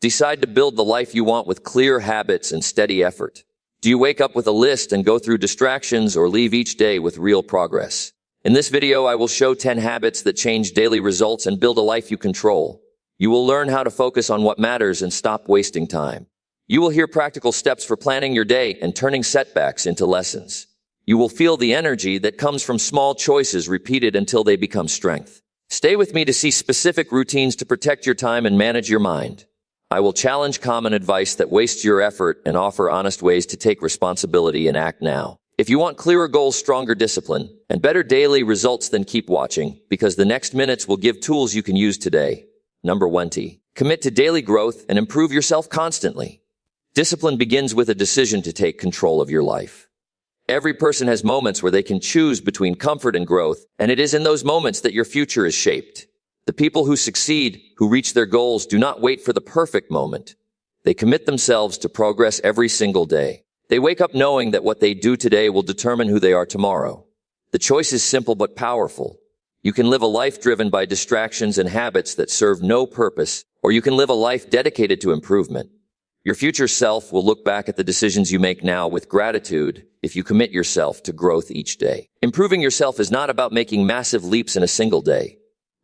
Decide to build the life you want with clear habits and steady effort. Do you wake up with a list and go through distractions, or leave each day with real progress? In this video, I will show 10 habits that change daily results and build a life you control. You will learn how to focus on what matters and stop wasting time. You will hear practical steps for planning your day and turning setbacks into lessons. You will feel the energy that comes from small choices repeated until they become strength. Stay with me to see specific routines to protect your time and manage your mind. I will challenge common advice that wastes your effort and offer honest ways to take responsibility and act now. If you want clearer goals, stronger discipline, and better daily results, then keep watching, because the next minutes will give tools you can use today. Number 1. Commit to daily growth and improve yourself constantly. Discipline begins with a decision to take control of your life. Every person has moments where they can choose between comfort and growth, and it is in those moments that your future is shaped. The people who succeed, who reach their goals, do not wait for the perfect moment. They commit themselves to progress every single day. They wake up knowing that what they do today will determine who they are tomorrow. The choice is simple but powerful. You can live a life driven by distractions and habits that serve no purpose, or you can live a life dedicated to improvement. Your future self will look back at the decisions you make now with gratitude if you commit yourself to growth each day. Improving yourself is not about making massive leaps in a single day.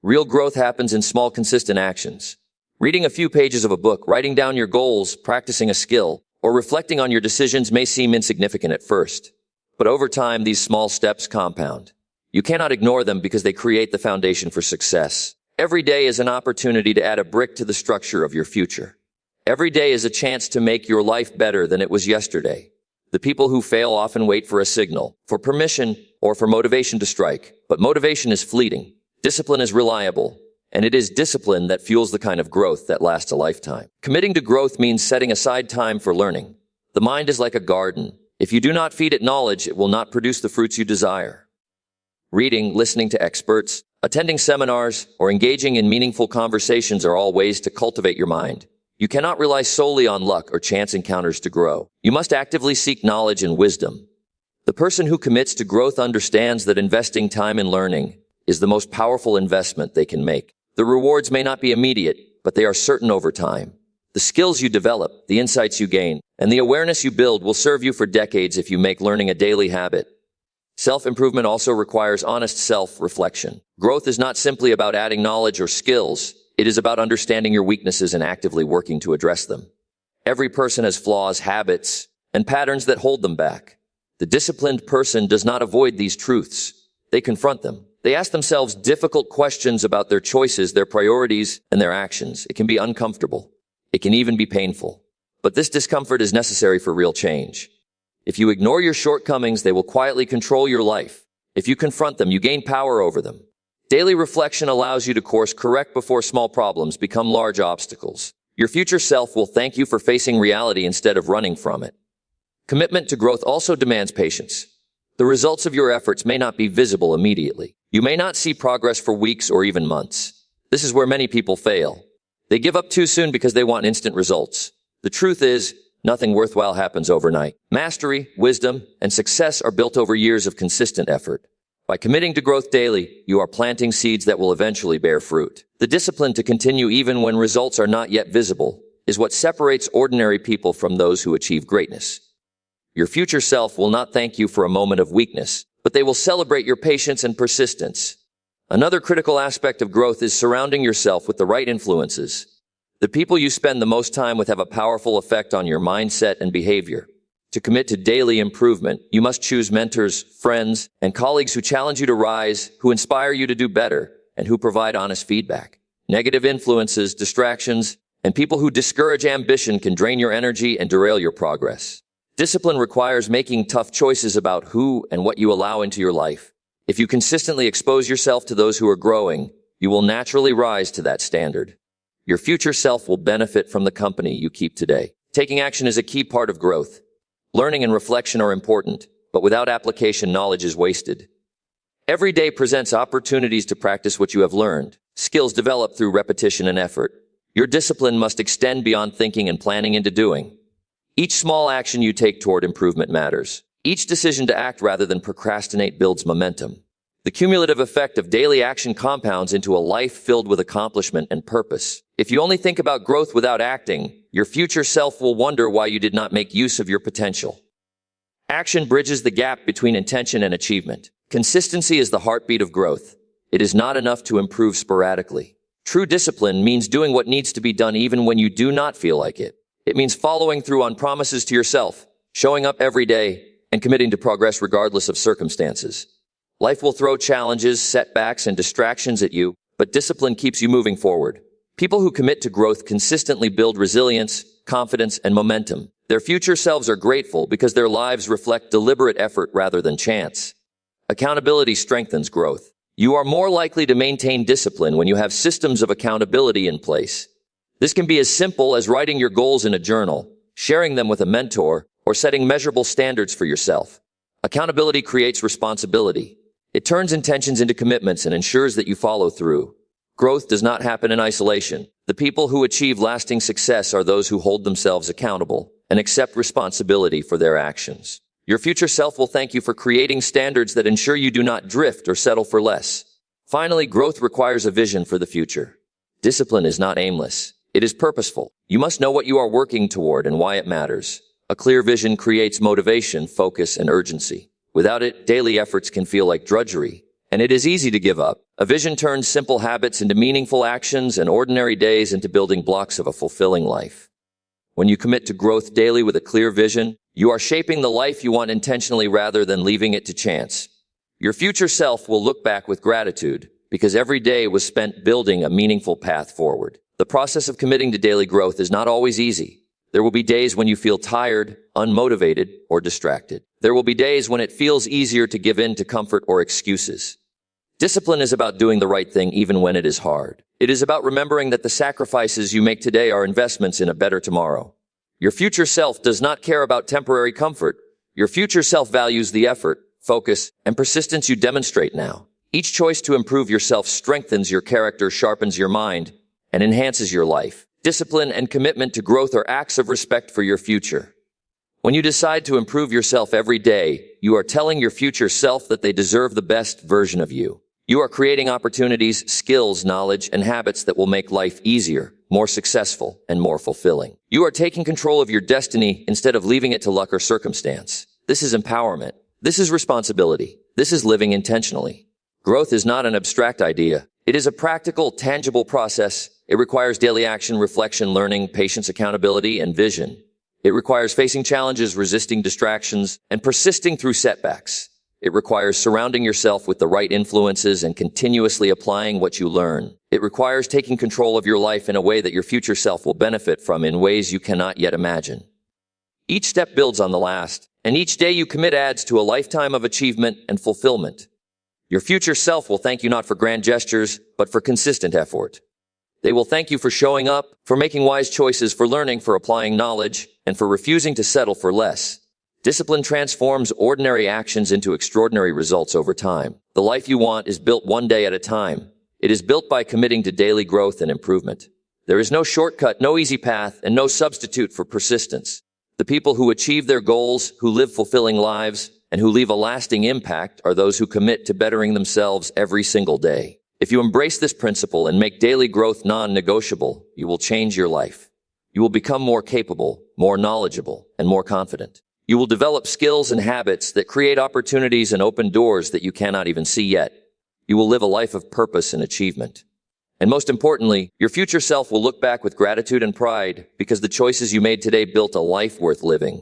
Real growth happens in small, consistent actions. Reading a few pages of a book, writing down your goals, practicing a skill, or reflecting on your decisions may seem insignificant at first. But over time, these small steps compound. You cannot ignore them because they create the foundation for success. Every day is an opportunity to add a brick to the structure of your future. Every day is a chance to make your life better than it was yesterday. The people who fail often wait for a signal, for permission, or for motivation to strike. But motivation is fleeting. Discipline is reliable, and it is discipline that fuels the kind of growth that lasts a lifetime. Committing to growth means setting aside time for learning. The mind is like a garden. If you do not feed it knowledge, it will not produce the fruits you desire. Reading, listening to experts, attending seminars, or engaging in meaningful conversations are all ways to cultivate your mind. You cannot rely solely on luck or chance encounters to grow. You must actively seek knowledge and wisdom. The person who commits to growth understands that investing time in learning is the most powerful investment they can make. The rewards may not be immediate, but they are certain over time. The skills you develop, the insights you gain, and the awareness you build will serve you for decades if you make learning a daily habit. Self-improvement also requires honest self-reflection. Growth is not simply about adding knowledge or skills. It is about understanding your weaknesses and actively working to address them. Every person has flaws, habits, and patterns that hold them back. The disciplined person does not avoid these truths. They confront them. They ask themselves difficult questions about their choices, their priorities, and their actions. It can be uncomfortable. It can even be painful. But this discomfort is necessary for real change. If you ignore your shortcomings, they will quietly control your life. If you confront them, you gain power over them. Daily reflection allows you to course correct before small problems become large obstacles. Your future self will thank you for facing reality instead of running from it. Commitment to growth also demands patience. The results of your efforts may not be visible immediately. You may not see progress for weeks or even months. This is where many people fail. They give up too soon because they want instant results. The truth is, nothing worthwhile happens overnight. Mastery, wisdom, and success are built over years of consistent effort. By committing to growth daily, you are planting seeds that will eventually bear fruit. The discipline to continue even when results are not yet visible is what separates ordinary people from those who achieve greatness. Your future self will not thank you for a moment of weakness, but they will celebrate your patience and persistence. Another critical aspect of growth is surrounding yourself with the right influences. The people you spend the most time with have a powerful effect on your mindset and behavior. To commit to daily improvement, you must choose mentors, friends, and colleagues who challenge you to rise, who inspire you to do better, and who provide honest feedback. Negative influences, distractions, and people who discourage ambition can drain your energy and derail your progress. Discipline requires making tough choices about who and what you allow into your life. If you consistently expose yourself to those who are growing, you will naturally rise to that standard. Your future self will benefit from the company you keep today. Taking action is a key part of growth. Learning and reflection are important, but without application, knowledge is wasted. Every day presents opportunities to practice what you have learned. Skills develop through repetition and effort. Your discipline must extend beyond thinking and planning into doing. Each small action you take toward improvement matters. Each decision to act rather than procrastinate builds momentum. The cumulative effect of daily action compounds into a life filled with accomplishment and purpose. If you only think about growth without acting, your future self will wonder why you did not make use of your potential. Action bridges the gap between intention and achievement. Consistency is the heartbeat of growth. It is not enough to improve sporadically. True discipline means doing what needs to be done even when you do not feel like it. It means following through on promises to yourself, showing up every day, and committing to progress regardless of circumstances. Life will throw challenges, setbacks, and distractions at you, but discipline keeps you moving forward. People who commit to growth consistently build resilience, confidence, and momentum. Their future selves are grateful because their lives reflect deliberate effort rather than chance. Accountability strengthens growth. You are more likely to maintain discipline when you have systems of accountability in place. This can be as simple as writing your goals in a journal, sharing them with a mentor, or setting measurable standards for yourself. Accountability creates responsibility. It turns intentions into commitments and ensures that you follow through. Growth does not happen in isolation. The people who achieve lasting success are those who hold themselves accountable and accept responsibility for their actions. Your future self will thank you for creating standards that ensure you do not drift or settle for less. Finally, growth requires a vision for the future. Discipline is not aimless. It is purposeful. You must know what you are working toward and why it matters. A clear vision creates motivation, focus, and urgency. Without it, daily efforts can feel like drudgery, and it is easy to give up. A vision turns simple habits into meaningful actions and ordinary days into building blocks of a fulfilling life. When you commit to growth daily with a clear vision, you are shaping the life you want intentionally rather than leaving it to chance. Your future self will look back with gratitude because every day was spent building a meaningful path forward. The process of committing to daily growth is not always easy. There will be days when you feel tired, unmotivated, or distracted. There will be days when it feels easier to give in to comfort or excuses. Discipline is about doing the right thing even when it is hard. It is about remembering that the sacrifices you make today are investments in a better tomorrow. Your future self does not care about temporary comfort. Your future self values the effort, focus, and persistence you demonstrate now. Each choice to improve yourself strengthens your character, sharpens your mind, and enhances your life. Discipline and commitment to growth are acts of respect for your future. When you decide to improve yourself every day, you are telling your future self that they deserve the best version of you. You are creating opportunities, skills, knowledge, and habits that will make life easier, more successful, and more fulfilling. You are taking control of your destiny instead of leaving it to luck or circumstance. This is empowerment. This is responsibility. This is living intentionally. Growth is not an abstract idea. It is a practical, tangible process. It requires daily action, reflection, learning, patience, accountability, and vision. It requires facing challenges, resisting distractions, and persisting through setbacks. It requires surrounding yourself with the right influences and continuously applying what you learn. It requires taking control of your life in a way that your future self will benefit from in ways you cannot yet imagine. Each step builds on the last, and each day you commit adds to a lifetime of achievement and fulfillment. Your future self will thank you not for grand gestures, but for consistent effort. They will thank you for showing up, for making wise choices, for learning, for applying knowledge, and for refusing to settle for less. Discipline transforms ordinary actions into extraordinary results over time. The life you want is built one day at a time. It is built by committing to daily growth and improvement. There is no shortcut, no easy path, and no substitute for persistence. The people who achieve their goals, who live fulfilling lives, and who leave a lasting impact are those who commit to bettering themselves every single day. If you embrace this principle and make daily growth non-negotiable, you will change your life. You will become more capable, more knowledgeable, and more confident. You will develop skills and habits that create opportunities and open doors that you cannot even see yet. You will live a life of purpose and achievement. And most importantly, your future self will look back with gratitude and pride because the choices you made today built a life worth living.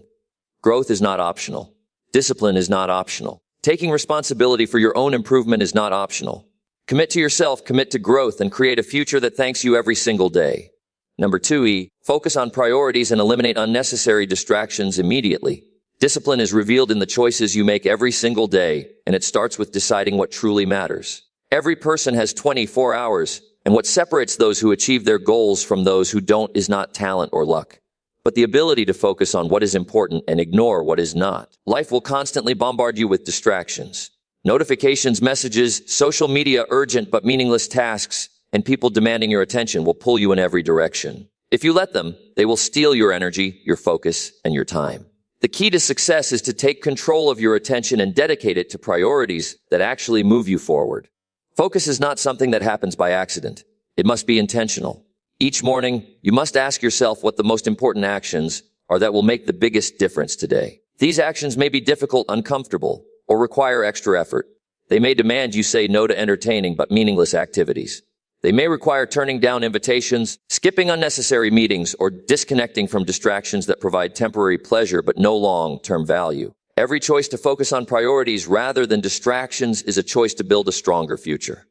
Growth is not optional. Discipline is not optional. Taking responsibility for your own improvement is not optional. Commit to yourself, commit to growth, and create a future that thanks you every single day. Number 2E, focus on priorities and eliminate unnecessary distractions immediately. Discipline is revealed in the choices you make every single day, and it starts with deciding what truly matters. Every person has 24 hours, and what separates those who achieve their goals from those who don't is not talent or luck, but the ability to focus on what is important and ignore what is not. Life will constantly bombard you with distractions. Notifications, messages, social media, urgent but meaningless tasks, and people demanding your attention will pull you in every direction. If you let them, they will steal your energy, your focus, and your time. The key to success is to take control of your attention and dedicate it to priorities that actually move you forward. Focus is not something that happens by accident. It must be intentional. Each morning, you must ask yourself what the most important actions are that will make the biggest difference today. These actions may be difficult, uncomfortable, or require extra effort. They may demand you say no to entertaining but meaningless activities. They may require turning down invitations, skipping unnecessary meetings, or disconnecting from distractions that provide temporary pleasure but no long-term value. Every choice to focus on priorities rather than distractions is a choice to build a stronger future.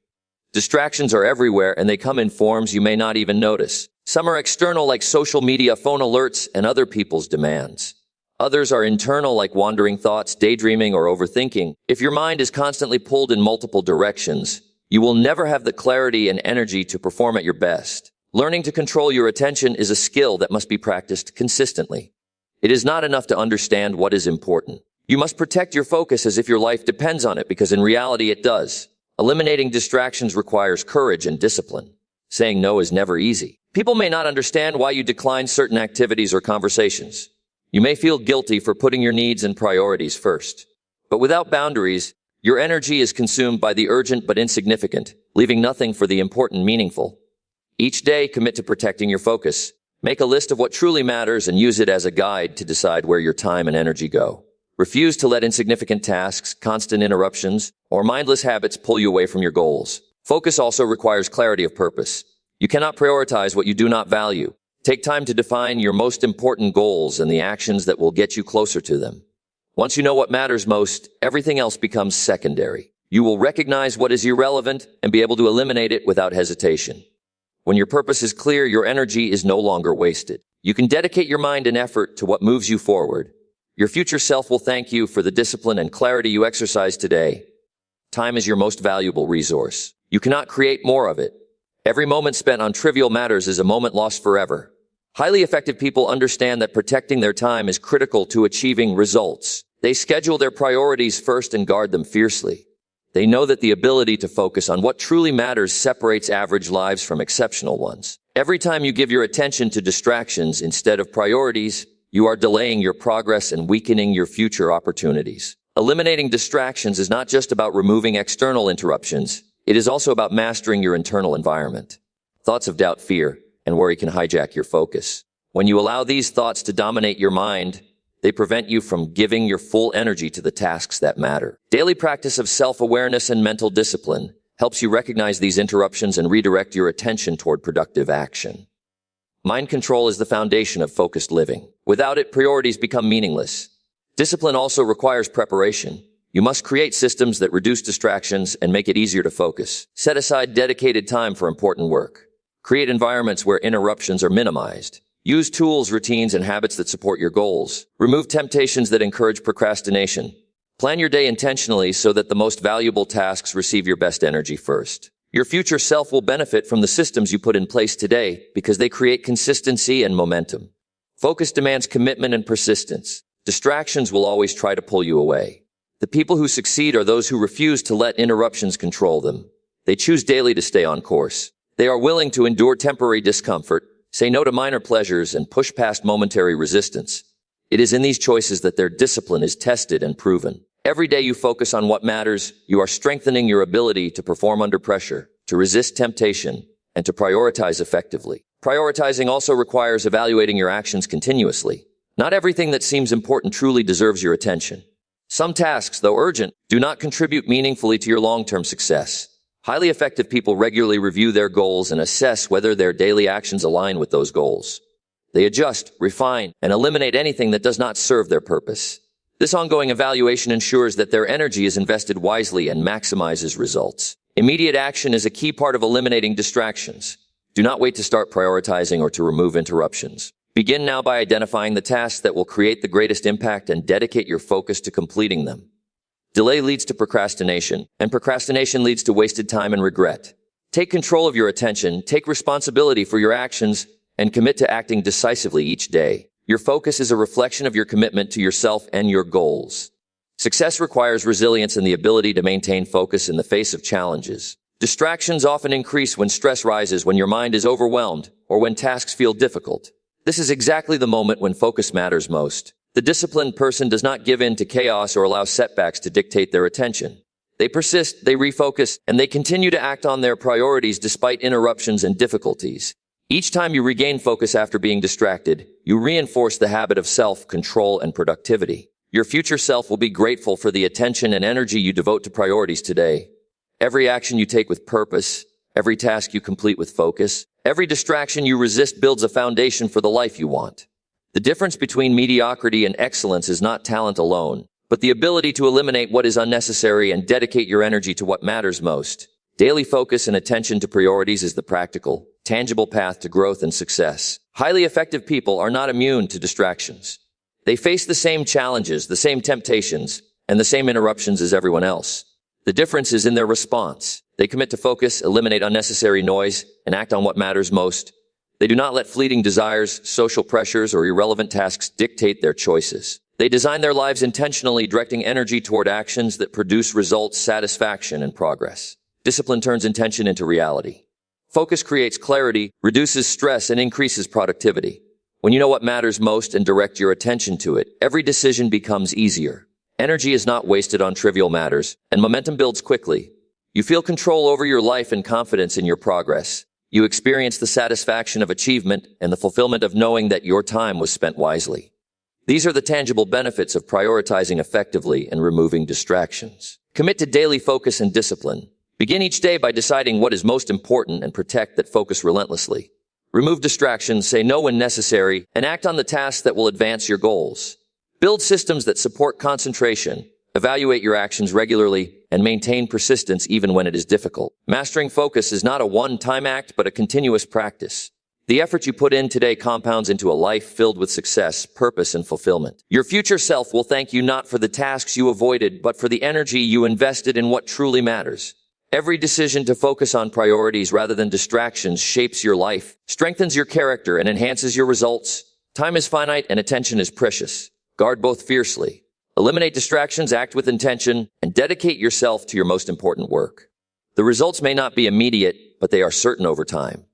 Distractions are everywhere, and they come in forms you may not even notice. Some are external, like social media, phone alerts, and other people's demands. Others are internal, like wandering thoughts, daydreaming, or overthinking. If your mind is constantly pulled in multiple directions, you will never have the clarity and energy to perform at your best. Learning to control your attention is a skill that must be practiced consistently. It is not enough to understand what is important. You must protect your focus as if your life depends on it, because in reality it does. Eliminating distractions requires courage and discipline. Saying no is never easy. People may not understand why you decline certain activities or conversations. You may feel guilty for putting your needs and priorities first. But without boundaries, your energy is consumed by the urgent but insignificant, leaving nothing for the important, meaningful. Each day, commit to protecting your focus. Make a list of what truly matters and use it as a guide to decide where your time and energy go. Refuse to let insignificant tasks, constant interruptions, or mindless habits pull you away from your goals. Focus also requires clarity of purpose. You cannot prioritize what you do not value. Take time to define your most important goals and the actions that will get you closer to them. Once you know what matters most, everything else becomes secondary. You will recognize what is irrelevant and be able to eliminate it without hesitation. When your purpose is clear, your energy is no longer wasted. You can dedicate your mind and effort to what moves you forward. Your future self will thank you for the discipline and clarity you exercise today. Time is your most valuable resource. You cannot create more of it. Every moment spent on trivial matters is a moment lost forever. Highly effective people understand that protecting their time is critical to achieving results. They schedule their priorities first and guard them fiercely. They know that the ability to focus on what truly matters separates average lives from exceptional ones. Every time you give your attention to distractions instead of priorities, you are delaying your progress and weakening your future opportunities. Eliminating distractions is not just about removing external interruptions. It is also about mastering your internal environment. Thoughts of doubt, fear, and worry can hijack your focus. When you allow these thoughts to dominate your mind, they prevent you from giving your full energy to the tasks that matter. Daily practice of self-awareness and mental discipline helps you recognize these interruptions and redirect your attention toward productive action. Mind control is the foundation of focused living. Without it, priorities become meaningless. Discipline also requires preparation. You must create systems that reduce distractions and make it easier to focus. Set aside dedicated time for important work. Create environments where interruptions are minimized. Use tools, routines, and habits that support your goals. Remove temptations that encourage procrastination. Plan your day intentionally so that the most valuable tasks receive your best energy first. Your future self will benefit from the systems you put in place today because they create consistency and momentum. Focus demands commitment and persistence. Distractions will always try to pull you away. The people who succeed are those who refuse to let interruptions control them. They choose daily to stay on course. They are willing to endure temporary discomfort, say no to minor pleasures, and push past momentary resistance. It is in these choices that their discipline is tested and proven. Every day you focus on what matters, you are strengthening your ability to perform under pressure, to resist temptation, and to prioritize effectively. Prioritizing also requires evaluating your actions continuously. Not everything that seems important truly deserves your attention. Some tasks, though urgent, do not contribute meaningfully to your long-term success. Highly effective people regularly review their goals and assess whether their daily actions align with those goals. They adjust, refine, and eliminate anything that does not serve their purpose. This ongoing evaluation ensures that their energy is invested wisely and maximizes results. Immediate action is a key part of eliminating distractions. Do not wait to start prioritizing or to remove interruptions. Begin now by identifying the tasks that will create the greatest impact and dedicate your focus to completing them. Delay leads to procrastination, and procrastination leads to wasted time and regret. Take control of your attention, take responsibility for your actions, and commit to acting decisively each day. Your focus is a reflection of your commitment to yourself and your goals. Success requires resilience and the ability to maintain focus in the face of challenges. Distractions often increase when stress rises, when your mind is overwhelmed, or when tasks feel difficult. This is exactly the moment when focus matters most. The disciplined person does not give in to chaos or allow setbacks to dictate their attention. They persist, they refocus, and they continue to act on their priorities despite interruptions and difficulties. Each time you regain focus after being distracted, you reinforce the habit of self-control and productivity. Your future self will be grateful for the attention and energy you devote to priorities today. Every action you take with purpose, every task you complete with focus, every distraction you resist builds a foundation for the life you want. The difference between mediocrity and excellence is not talent alone, but the ability to eliminate what is unnecessary and dedicate your energy to what matters most. Daily focus and attention to priorities is the practical, tangible path to growth and success. Highly effective people are not immune to distractions. They face the same challenges, the same temptations, and the same interruptions as everyone else. The difference is in their response. They commit to focus, eliminate unnecessary noise, and act on what matters most. They do not let fleeting desires, social pressures, or irrelevant tasks dictate their choices. They design their lives intentionally, directing energy toward actions that produce results, satisfaction, and progress. Discipline turns intention into reality. Focus creates clarity, reduces stress, and increases productivity. When you know what matters most and direct your attention to it, every decision becomes easier. Energy is not wasted on trivial matters, and momentum builds quickly. You feel control over your life and confidence in your progress. You experience the satisfaction of achievement and the fulfillment of knowing that your time was spent wisely. These are the tangible benefits of prioritizing effectively and removing distractions. Commit to daily focus and discipline. Begin each day by deciding what is most important and protect that focus relentlessly. Remove distractions, say no when necessary, and act on the tasks that will advance your goals. Build systems that support concentration. Evaluate your actions regularly and maintain persistence even when it is difficult. Mastering focus is not a one-time act, but a continuous practice. The effort you put in today compounds into a life filled with success, purpose, and fulfillment. Your future self will thank you not for the tasks you avoided, but for the energy you invested in what truly matters. Every decision to focus on priorities rather than distractions shapes your life, strengthens your character, and enhances your results. Time is finite and attention is precious. Guard both fiercely. Eliminate distractions, act with intention, and dedicate yourself to your most important work. The results may not be immediate, but they are certain over time.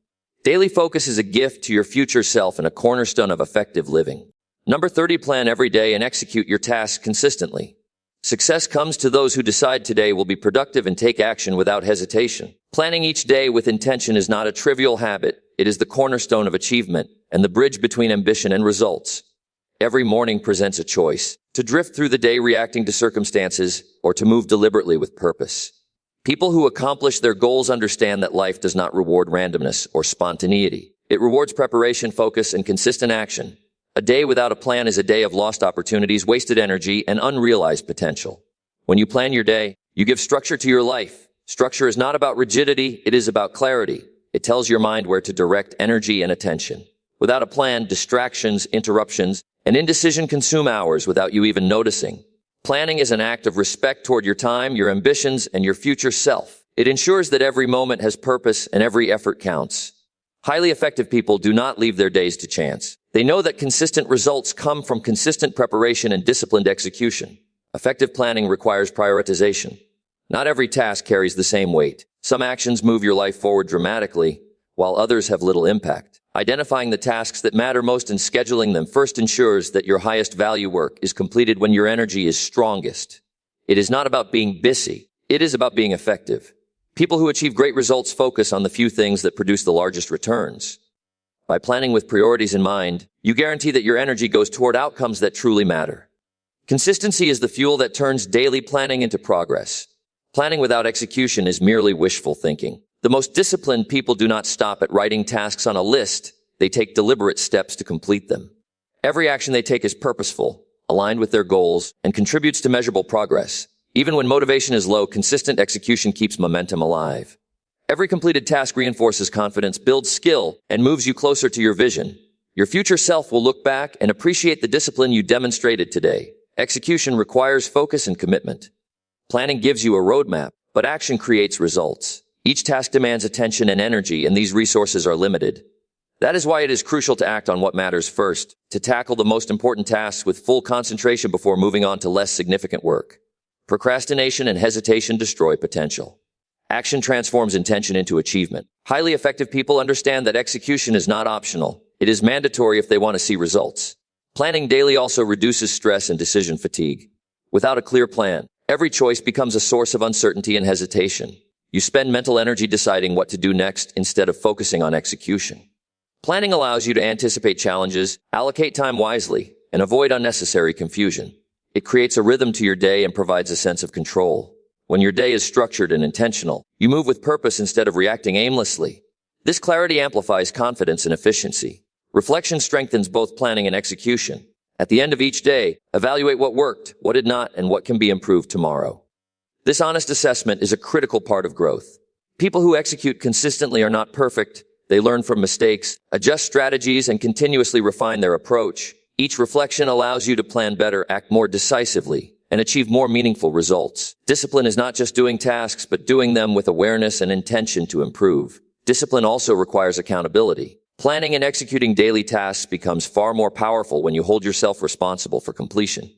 Daily focus is a gift to your future self and a cornerstone of effective living. Number 30, plan every day and execute your tasks consistently. Success comes to those who decide today will be productive and take action without hesitation. Planning each day with intention is not a trivial habit. It is the cornerstone of achievement and the bridge between ambition and results. Every morning presents a choice: to drift through the day reacting to circumstances or to move deliberately with purpose. People who accomplish their goals understand that life does not reward randomness or spontaneity. It rewards preparation, focus, and consistent action. A day without a plan is a day of lost opportunities, wasted energy, and unrealized potential. When you plan your day, you give structure to your life. Structure is not about rigidity, it is about clarity. It tells your mind where to direct energy and attention. Without a plan, distractions, interruptions, and indecision consume hours without you even noticing. Planning is an act of respect toward your time, your ambitions, and your future self. It ensures that every moment has purpose and every effort counts. Highly effective people do not leave their days to chance. They know that consistent results come from consistent preparation and disciplined execution. Effective planning requires prioritization. Not every task carries the same weight. Some actions move your life forward dramatically, while others have little impact. Identifying the tasks that matter most and scheduling them first ensures that your highest value work is completed when your energy is strongest. It is not about being busy. It is about being effective. People who achieve great results focus on the few things that produce the largest returns. By planning with priorities in mind, you guarantee that your energy goes toward outcomes that truly matter. Consistency is the fuel that turns daily planning into progress. Planning without execution is merely wishful thinking. The most disciplined people do not stop at writing tasks on a list. They take deliberate steps to complete them. Every action they take is purposeful, aligned with their goals, and contributes to measurable progress. Even when motivation is low, consistent execution keeps momentum alive. Every completed task reinforces confidence, builds skill, and moves you closer to your vision. Your future self will look back and appreciate the discipline you demonstrated today. Execution requires focus and commitment. Planning gives you a roadmap, but action creates results. Each task demands attention and energy, and these resources are limited. That is why it is crucial to act on what matters first, to tackle the most important tasks with full concentration before moving on to less significant work. Procrastination and hesitation destroy potential. Action transforms intention into achievement. Highly effective people understand that execution is not optional. It is mandatory if they want to see results. Planning daily also reduces stress and decision fatigue. Without a clear plan, every choice becomes a source of uncertainty and hesitation. You spend mental energy deciding what to do next instead of focusing on execution. Planning allows you to anticipate challenges, allocate time wisely, and avoid unnecessary confusion. It creates a rhythm to your day and provides a sense of control. When your day is structured and intentional, you move with purpose instead of reacting aimlessly. This clarity amplifies confidence and efficiency. Reflection strengthens both planning and execution. At the end of each day, evaluate what worked, what did not, and what can be improved tomorrow. This honest assessment is a critical part of growth. People who execute consistently are not perfect. They learn from mistakes, adjust strategies, and continuously refine their approach. Each reflection allows you to plan better, act more decisively, and achieve more meaningful results. Discipline is not just doing tasks, but doing them with awareness and intention to improve. Discipline also requires accountability. Planning and executing daily tasks becomes far more powerful when you hold yourself responsible for completion.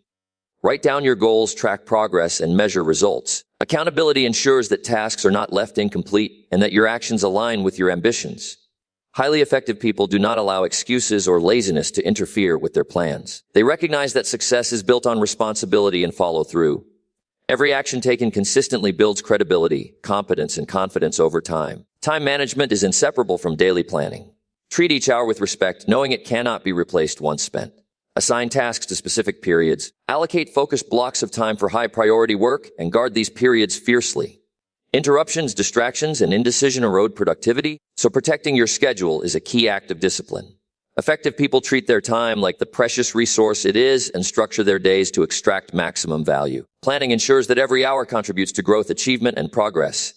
Write down your goals, track progress, and measure results. Accountability ensures that tasks are not left incomplete and that your actions align with your ambitions. Highly effective people do not allow excuses or laziness to interfere with their plans. They recognize that success is built on responsibility and follow through. Every action taken consistently builds credibility, competence, and confidence over time. Time management is inseparable from daily planning. Treat each hour with respect, knowing it cannot be replaced once spent. Assign tasks to specific periods. Allocate focused blocks of time for high-priority work and guard these periods fiercely. Interruptions, distractions, and indecision erode productivity, so protecting your schedule is a key act of discipline. Effective people treat their time like the precious resource it is and structure their days to extract maximum value. Planning ensures that every hour contributes to growth, achievement, and progress.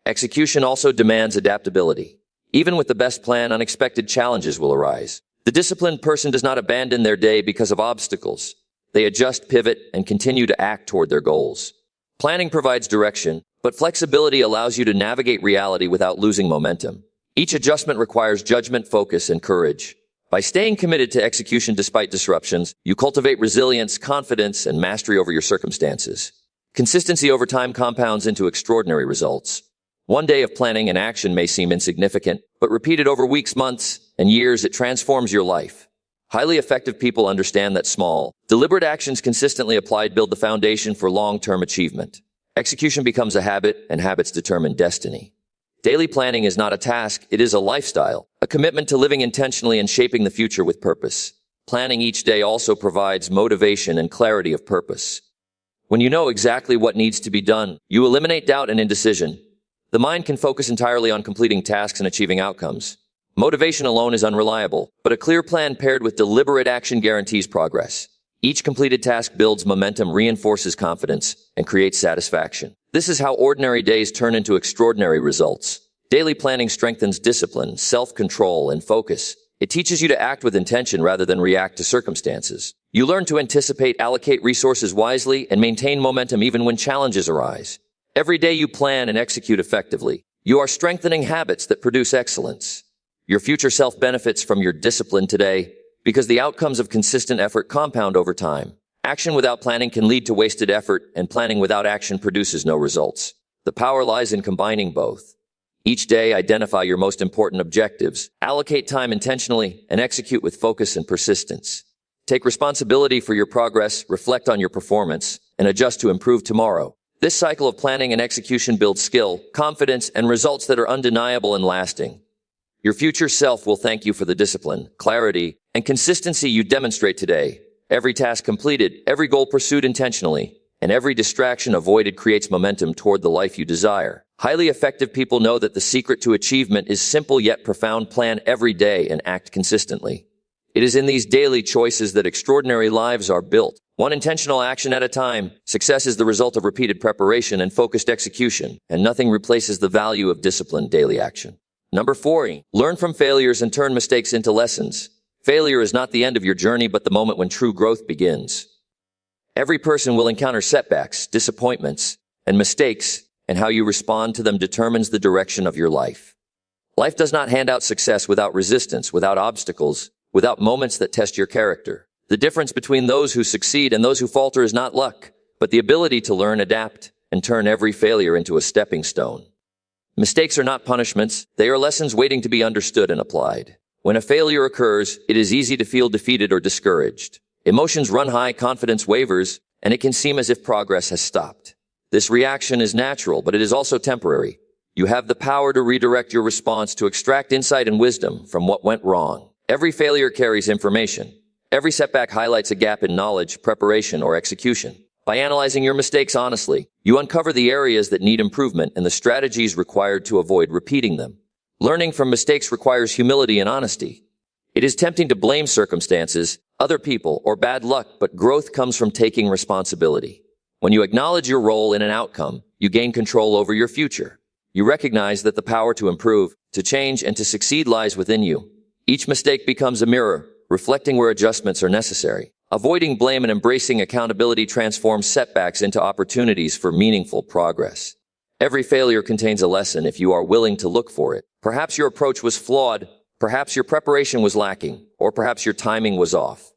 Execution also demands adaptability. Even with the best plan, unexpected challenges will arise. The disciplined person does not abandon their day because of obstacles. They adjust, pivot, and continue to act toward their goals. Planning provides direction, but flexibility allows you to navigate reality without losing momentum. Each adjustment requires judgment, focus, and courage. By staying committed to execution despite disruptions, you cultivate resilience, confidence, and mastery over your circumstances. Consistency over time compounds into extraordinary results. One day of planning and action may seem insignificant, but repeated over weeks, months, and years, it transforms your life. Highly effective people understand that small, deliberate actions consistently applied build the foundation for long-term achievement. Execution becomes a habit, and habits determine destiny. Daily planning is not a task, it is a lifestyle, a commitment to living intentionally and shaping the future with purpose. Planning each day also provides motivation and clarity of purpose. When you know exactly what needs to be done, you eliminate doubt and indecision. The mind can focus entirely on completing tasks and achieving outcomes. Motivation alone is unreliable, but a clear plan paired with deliberate action guarantees progress. Each completed task builds momentum, reinforces confidence, and creates satisfaction. This is how ordinary days turn into extraordinary results. Daily planning strengthens discipline, self-control, and focus. It teaches you to act with intention rather than react to circumstances. You learn to anticipate, allocate resources wisely, and maintain momentum even when challenges arise. Every day you plan and execute effectively. You are strengthening habits that produce excellence. Your future self benefits from your discipline today because the outcomes of consistent effort compound over time. Action without planning can lead to wasted effort, and planning without action produces no results. The power lies in combining both. Each day, identify your most important objectives, allocate time intentionally, and execute with focus and persistence. Take responsibility for your progress, reflect on your performance, and adjust to improve tomorrow. This cycle of planning and execution builds skill, confidence, and results that are undeniable and lasting. Your future self will thank you for the discipline, clarity, and consistency you demonstrate today. Every task completed, every goal pursued intentionally, and every distraction avoided creates momentum toward the life you desire. Highly effective people know that the secret to achievement is simple yet profound. Plan every day and act consistently. It is in these daily choices that extraordinary lives are built. One intentional action at a time. Success is the result of repeated preparation and focused execution, and nothing replaces the value of disciplined daily action. Number 4, learn from failures and turn mistakes into lessons. Failure is not the end of your journey, but the moment when true growth begins. Every person will encounter setbacks, disappointments, and mistakes, and how you respond to them determines the direction of your life. Life does not hand out success without resistance, without obstacles, without moments that test your character. The difference between those who succeed and those who falter is not luck, but the ability to learn, adapt, and turn every failure into a stepping stone. Mistakes are not punishments, they are lessons waiting to be understood and applied. When a failure occurs, it is easy to feel defeated or discouraged. Emotions run high, confidence wavers, and it can seem as if progress has stopped. This reaction is natural, but it is also temporary. You have the power to redirect your response to extract insight and wisdom from what went wrong. Every failure carries information. Every setback highlights a gap in knowledge, preparation, or execution. By analyzing your mistakes honestly, you uncover the areas that need improvement and the strategies required to avoid repeating them. Learning from mistakes requires humility and honesty. It is tempting to blame circumstances, other people, or bad luck, but growth comes from taking responsibility. When you acknowledge your role in an outcome, you gain control over your future. You recognize that the power to improve, to change, and to succeed lies within you. Each mistake becomes a mirror, reflecting where adjustments are necessary. Avoiding blame and embracing accountability transforms setbacks into opportunities for meaningful progress. Every failure contains a lesson if you are willing to look for it. Perhaps your approach was flawed, perhaps your preparation was lacking, or perhaps your timing was off.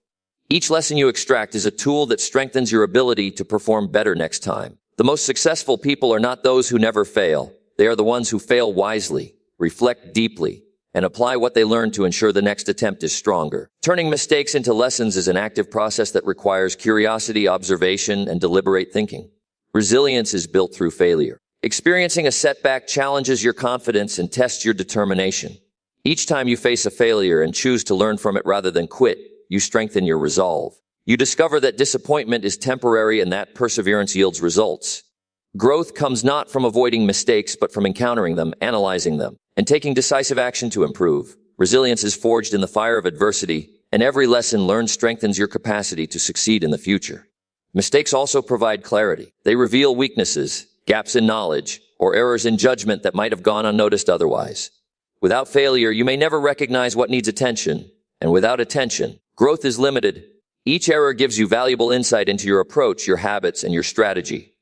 Each lesson you extract is a tool that strengthens your ability to perform better next time. The most successful people are not those who never fail. They are the ones who fail wisely, reflect deeply, and apply what they learn to ensure the next attempt is stronger. Turning mistakes into lessons is an active process that requires curiosity, observation, and deliberate thinking. Resilience is built through failure. Experiencing a setback challenges your confidence and tests your determination. Each time you face a failure and choose to learn from it rather than quit, you strengthen your resolve. You discover that disappointment is temporary and that perseverance yields results. Growth comes not from avoiding mistakes, but from encountering them, analyzing them, and taking decisive action to improve. Resilience is forged in the fire of adversity, and every lesson learned strengthens your capacity to succeed in the future. Mistakes also provide clarity. They reveal weaknesses, gaps in knowledge, or errors in judgment that might have gone unnoticed otherwise. Without failure, you may never recognize what needs attention, and without attention, growth is limited. Each error gives you valuable insight into your approach, your habits, and your strategy.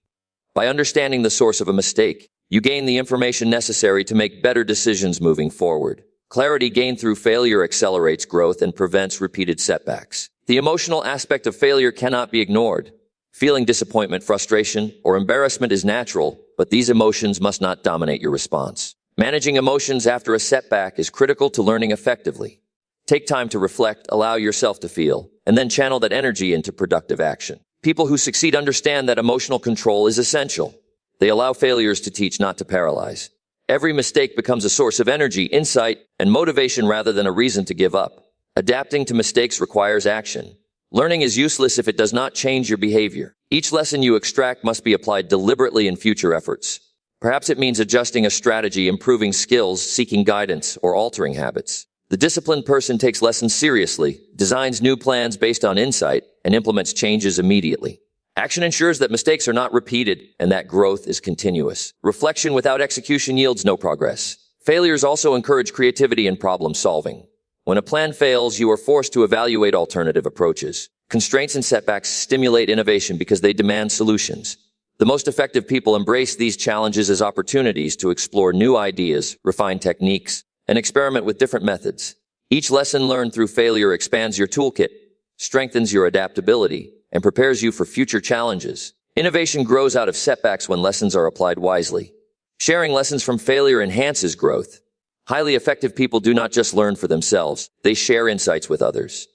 By understanding the source of a mistake, you gain the information necessary to make better decisions moving forward. Clarity gained through failure accelerates growth and prevents repeated setbacks. The emotional aspect of failure cannot be ignored. Feeling disappointment, frustration, or embarrassment is natural, but these emotions must not dominate your response. Managing emotions after a setback is critical to learning effectively. Take time to reflect, allow yourself to feel, and then channel that energy into productive action. People who succeed understand that emotional control is essential. They allow failures to teach, not to paralyze. Every mistake becomes a source of energy, insight, and motivation rather than a reason to give up. Adapting to mistakes requires action. Learning is useless if it does not change your behavior. Each lesson you extract must be applied deliberately in future efforts. Perhaps it means adjusting a strategy, improving skills, seeking guidance, or altering habits. The disciplined person takes lessons seriously, designs new plans based on insight, and implements changes immediately. Action ensures that mistakes are not repeated and that growth is continuous. Reflection without execution yields no progress. Failures also encourage creativity and problem solving. When a plan fails, you are forced to evaluate alternative approaches. Constraints and setbacks stimulate innovation because they demand solutions. The most effective people embrace these challenges as opportunities to explore new ideas, refine techniques, and experiment with different methods. Each lesson learned through failure expands your toolkit, strengthens your adaptability, and prepares you for future challenges. Innovation grows out of setbacks when lessons are applied wisely. Sharing lessons from failure enhances growth. Highly effective people do not just learn for themselves, they share insights with others.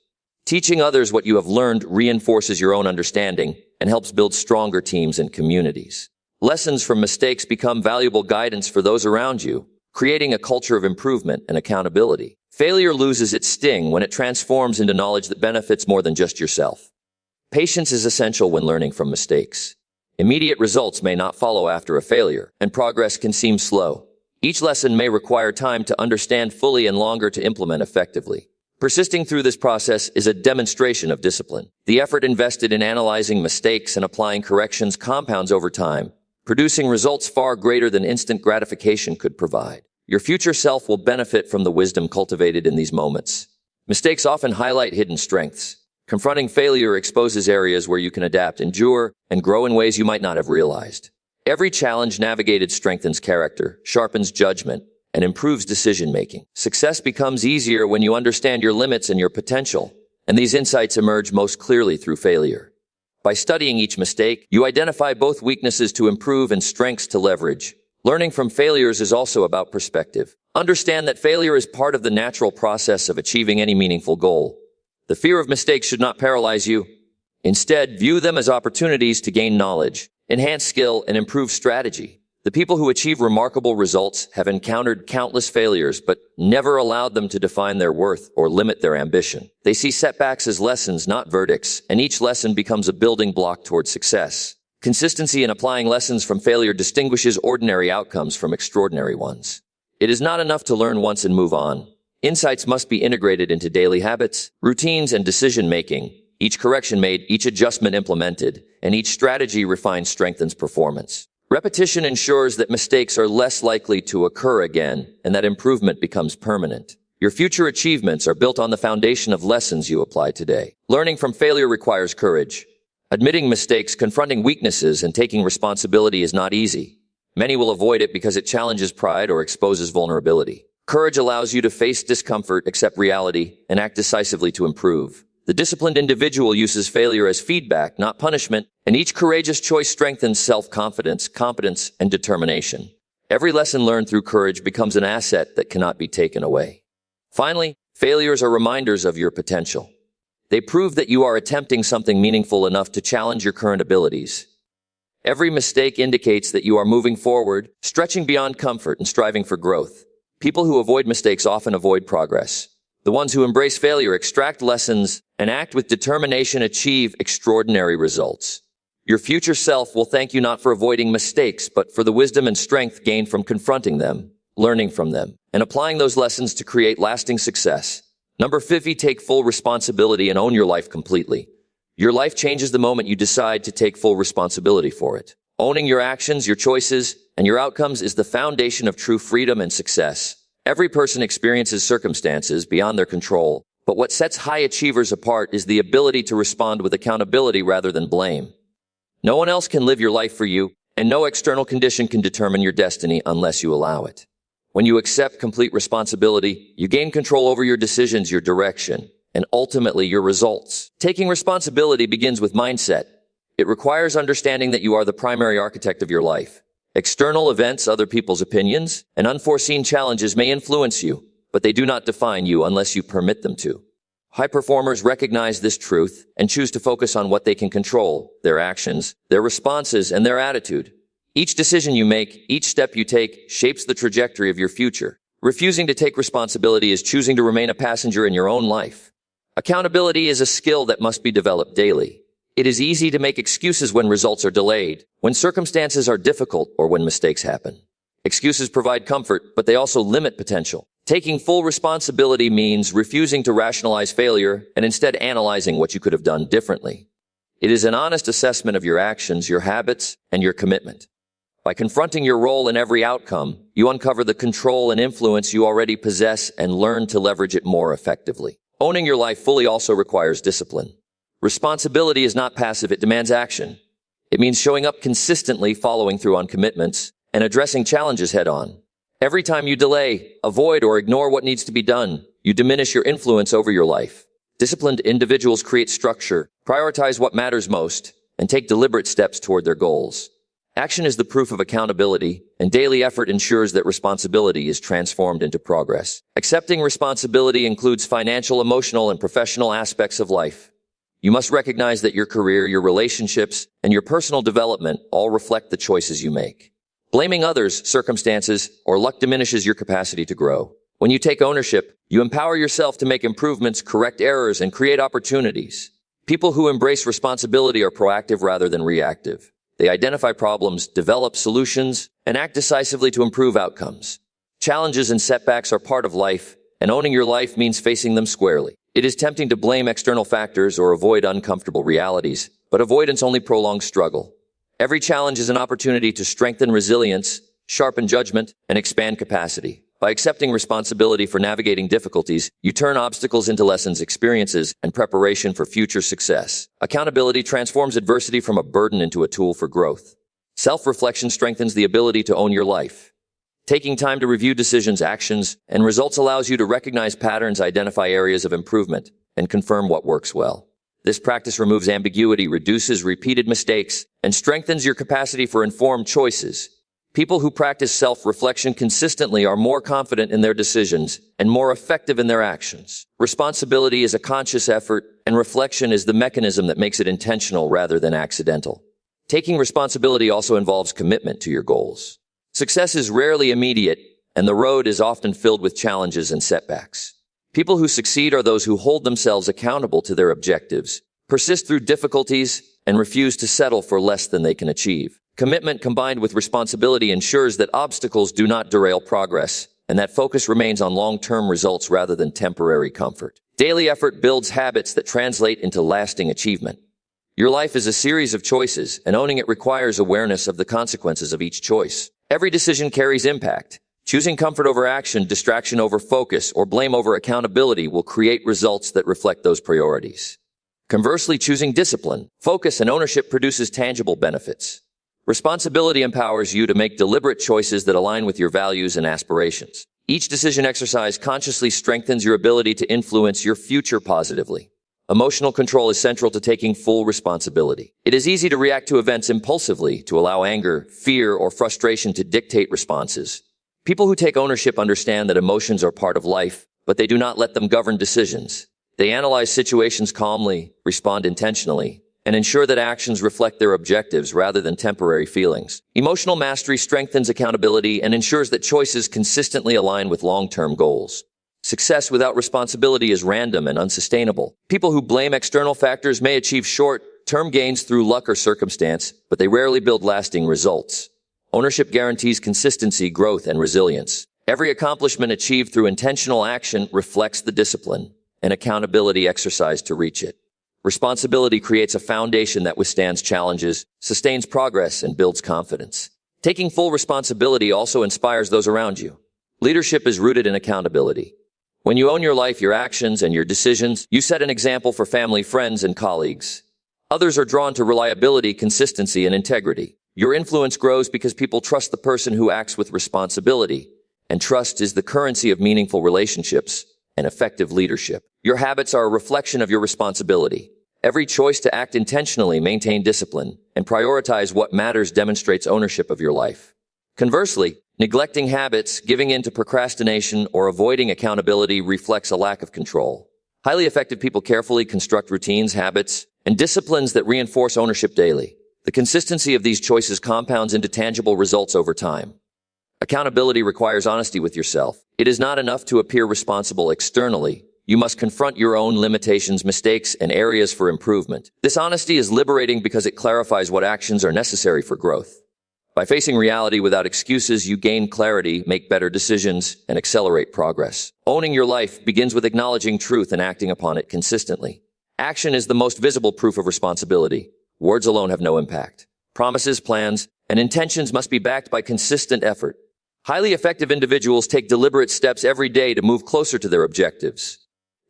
Teaching others what you have learned reinforces your own understanding and helps build stronger teams and communities. Lessons from mistakes become valuable guidance for those around you, creating a culture of improvement and accountability. Failure loses its sting when it transforms into knowledge that benefits more than just yourself. Patience is essential when learning from mistakes. Immediate results may not follow after a failure, and progress can seem slow. Each lesson may require time to understand fully and longer to implement effectively. Persisting through this process is a demonstration of discipline. The effort invested in analyzing mistakes and applying corrections compounds over time, producing results far greater than instant gratification could provide. Your future self will benefit from the wisdom cultivated in these moments. Mistakes often highlight hidden strengths. Confronting failure exposes areas where you can adapt, endure, and grow in ways you might not have realized. Every challenge navigated strengthens character, sharpens judgment, and improves decision-making. Success becomes easier when you understand your limits and your potential, and these insights emerge most clearly through failure. By studying each mistake, you identify both weaknesses to improve and strengths to leverage. Learning from failures is also about perspective. Understand that failure is part of the natural process of achieving any meaningful goal. The fear of mistakes should not paralyze you. Instead, view them as opportunities to gain knowledge, enhance skill, and improve strategy. The people who achieve remarkable results have encountered countless failures, but never allowed them to define their worth or limit their ambition. They see setbacks as lessons, not verdicts, and each lesson becomes a building block toward success. Consistency in applying lessons from failure distinguishes ordinary outcomes from extraordinary ones. It is not enough to learn once and move on. Insights must be integrated into daily habits, routines, and decision-making. Each correction made, each adjustment implemented, and each strategy refined strengthens performance. Repetition ensures that mistakes are less likely to occur again, and that improvement becomes permanent. Your future achievements are built on the foundation of lessons you apply today. Learning from failure requires courage. Admitting mistakes, confronting weaknesses, and taking responsibility is not easy. Many will avoid it because it challenges pride or exposes vulnerability. Courage allows you to face discomfort, accept reality, and act decisively to improve. The disciplined individual uses failure as feedback, not punishment, and each courageous choice strengthens self-confidence, competence, and determination. Every lesson learned through courage becomes an asset that cannot be taken away. Finally, failures are reminders of your potential. They prove that you are attempting something meaningful enough to challenge your current abilities. Every mistake indicates that you are moving forward, stretching beyond comfort and striving for growth. People who avoid mistakes often avoid progress. The ones who embrace failure, extract lessons, and act with determination achieve extraordinary results. Your future self will thank you not for avoiding mistakes, but for the wisdom and strength gained from confronting them, learning from them, and applying those lessons to create lasting success. Number 50, take full responsibility and own your life completely. Your life changes the moment you decide to take full responsibility for it. Owning your actions, your choices, and your outcomes is the foundation of true freedom and success. Every person experiences circumstances beyond their control, but what sets high achievers apart is the ability to respond with accountability rather than blame. No one else can live your life for you, and no external condition can determine your destiny unless you allow it. When you accept complete responsibility, you gain control over your decisions, your direction, and ultimately your results. Taking responsibility begins with mindset. It requires understanding that you are the primary architect of your life. External events, other people's opinions, and unforeseen challenges may influence you, but they do not define you unless you permit them to. High performers recognize this truth and choose to focus on what they can control, their actions, their responses, and their attitude. Each decision you make, each step you take, shapes the trajectory of your future. Refusing to take responsibility is choosing to remain a passenger in your own life. Accountability is a skill that must be developed daily. It is easy to make excuses when results are delayed, when circumstances are difficult, or when mistakes happen. Excuses provide comfort, but they also limit potential. Taking full responsibility means refusing to rationalize failure and instead analyzing what you could have done differently. It is an honest assessment of your actions, your habits, and your commitment. By confronting your role in every outcome, you uncover the control and influence you already possess and learn to leverage it more effectively. Owning your life fully also requires discipline. Responsibility is not passive, it demands action. It means showing up consistently, following through on commitments, and addressing challenges head-on. Every time you delay, avoid, or ignore what needs to be done, you diminish your influence over your life. Disciplined individuals create structure, prioritize what matters most, and take deliberate steps toward their goals. Action is the proof of accountability, and daily effort ensures that responsibility is transformed into progress. Accepting responsibility includes financial, emotional, and professional aspects of life. You must recognize that your career, your relationships, and your personal development all reflect the choices you make. Blaming others, circumstances, or luck diminishes your capacity to grow. When you take ownership, you empower yourself to make improvements, correct errors, and create opportunities. People who embrace responsibility are proactive rather than reactive. They identify problems, develop solutions, and act decisively to improve outcomes. Challenges and setbacks are part of life, and owning your life means facing them squarely. It is tempting to blame external factors or avoid uncomfortable realities, but avoidance only prolongs struggle. Every challenge is an opportunity to strengthen resilience, sharpen judgment, and expand capacity. By accepting responsibility for navigating difficulties, you turn obstacles into lessons, experiences, and preparation for future success. Accountability transforms adversity from a burden into a tool for growth. Self-reflection strengthens the ability to own your life. Taking time to review decisions, actions, and results allows you to recognize patterns, identify areas of improvement, and confirm what works well. This practice removes ambiguity, reduces repeated mistakes, and strengthens your capacity for informed choices. People who practice self-reflection consistently are more confident in their decisions and more effective in their actions. Responsibility is a conscious effort, and reflection is the mechanism that makes it intentional rather than accidental. Taking responsibility also involves commitment to your goals. Success is rarely immediate, and the road is often filled with challenges and setbacks. People who succeed are those who hold themselves accountable to their objectives, persist through difficulties, and refuse to settle for less than they can achieve. Commitment combined with responsibility ensures that obstacles do not derail progress, and that focus remains on long-term results rather than temporary comfort. Daily effort builds habits that translate into lasting achievement. Your life is a series of choices, and owning it requires awareness of the consequences of each choice. Every decision carries impact. Choosing comfort over action, distraction over focus, or blame over accountability will create results that reflect those priorities. Conversely, choosing discipline, focus, and ownership produces tangible benefits. Responsibility empowers you to make deliberate choices that align with your values and aspirations. Each decision exercise consciously strengthens your ability to influence your future positively. Emotional control is central to taking full responsibility. It is easy to react to events impulsively, to allow anger, fear, or frustration to dictate responses. People who take ownership understand that emotions are part of life, but they do not let them govern decisions. They analyze situations calmly, respond intentionally, and ensure that actions reflect their objectives rather than temporary feelings. Emotional mastery strengthens accountability and ensures that choices consistently align with long-term goals. Success without responsibility is random and unsustainable. People who blame external factors may achieve short-term gains through luck or circumstance, but they rarely build lasting results. Ownership guarantees consistency, growth, and resilience. Every accomplishment achieved through intentional action reflects the discipline and accountability exercised to reach it. Responsibility creates a foundation that withstands challenges, sustains progress, and builds confidence. Taking full responsibility also inspires those around you. Leadership is rooted in accountability. When you own your life, your actions, and your decisions, you set an example for family, friends, and colleagues. Others are drawn to reliability, consistency, and integrity. Your influence grows because people trust the person who acts with responsibility, and trust is the currency of meaningful relationships and effective leadership. Your habits are a reflection of your responsibility. Every choice to act intentionally, maintain discipline, and prioritize what matters demonstrates ownership of your life. Conversely, neglecting habits, giving in to procrastination, or avoiding accountability reflects a lack of control. Highly effective people carefully construct routines, habits, and disciplines that reinforce ownership daily. The consistency of these choices compounds into tangible results over time. Accountability requires honesty with yourself. It is not enough to appear responsible externally. You must confront your own limitations, mistakes, and areas for improvement. This honesty is liberating because it clarifies what actions are necessary for growth. By facing reality without excuses, you gain clarity, make better decisions, and accelerate progress. Owning your life begins with acknowledging truth and acting upon it consistently. Action is the most visible proof of responsibility. Words alone have no impact. Promises, plans, and intentions must be backed by consistent effort. Highly effective individuals take deliberate steps every day to move closer to their objectives.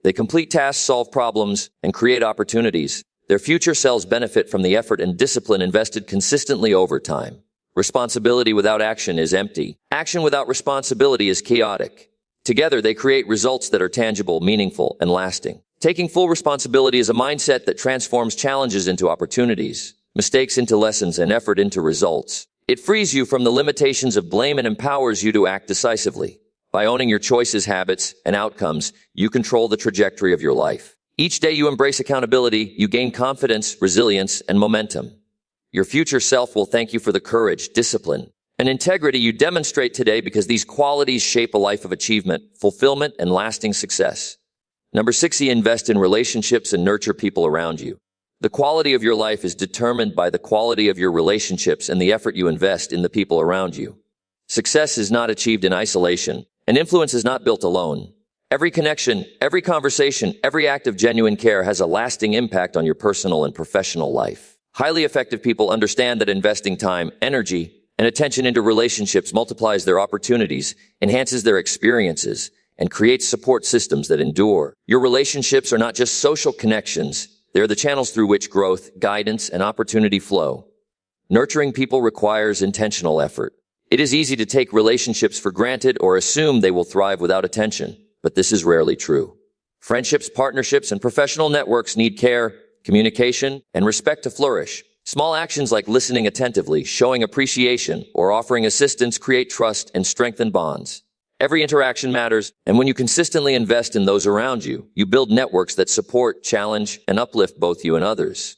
They complete tasks, solve problems, and create opportunities. Their future selves benefit from the effort and discipline invested consistently over time. Responsibility without action is empty. Action without responsibility is chaotic. Together, they create results that are tangible, meaningful, and lasting. Taking full responsibility is a mindset that transforms challenges into opportunities, mistakes into lessons, and effort into results. It frees you from the limitations of blame and empowers you to act decisively. By owning your choices, habits, and outcomes, you control the trajectory of your life. Each day you embrace accountability, you gain confidence, resilience, and momentum. Your future self will thank you for the courage, discipline, and integrity you demonstrate today because these qualities shape a life of achievement, fulfillment, and lasting success. Number 6, invest in relationships and nurture people around you. The quality of your life is determined by the quality of your relationships and the effort you invest in the people around you. Success is not achieved in isolation, and influence is not built alone. Every connection, every conversation, every act of genuine care has a lasting impact on your personal and professional life. Highly effective people understand that investing time, energy, and attention into relationships multiplies their opportunities, enhances their experiences, and creates support systems that endure. Your relationships are not just social connections. They're the channels through which growth, guidance, and opportunity flow. Nurturing people requires intentional effort. It is easy to take relationships for granted or assume they will thrive without attention, but this is rarely true. Friendships, partnerships, and professional networks need care, communication, and respect to flourish. Small actions like listening attentively, showing appreciation, or offering assistance create trust and strengthen bonds. Every interaction matters, and when you consistently invest in those around you, you build networks that support, challenge, and uplift both you and others.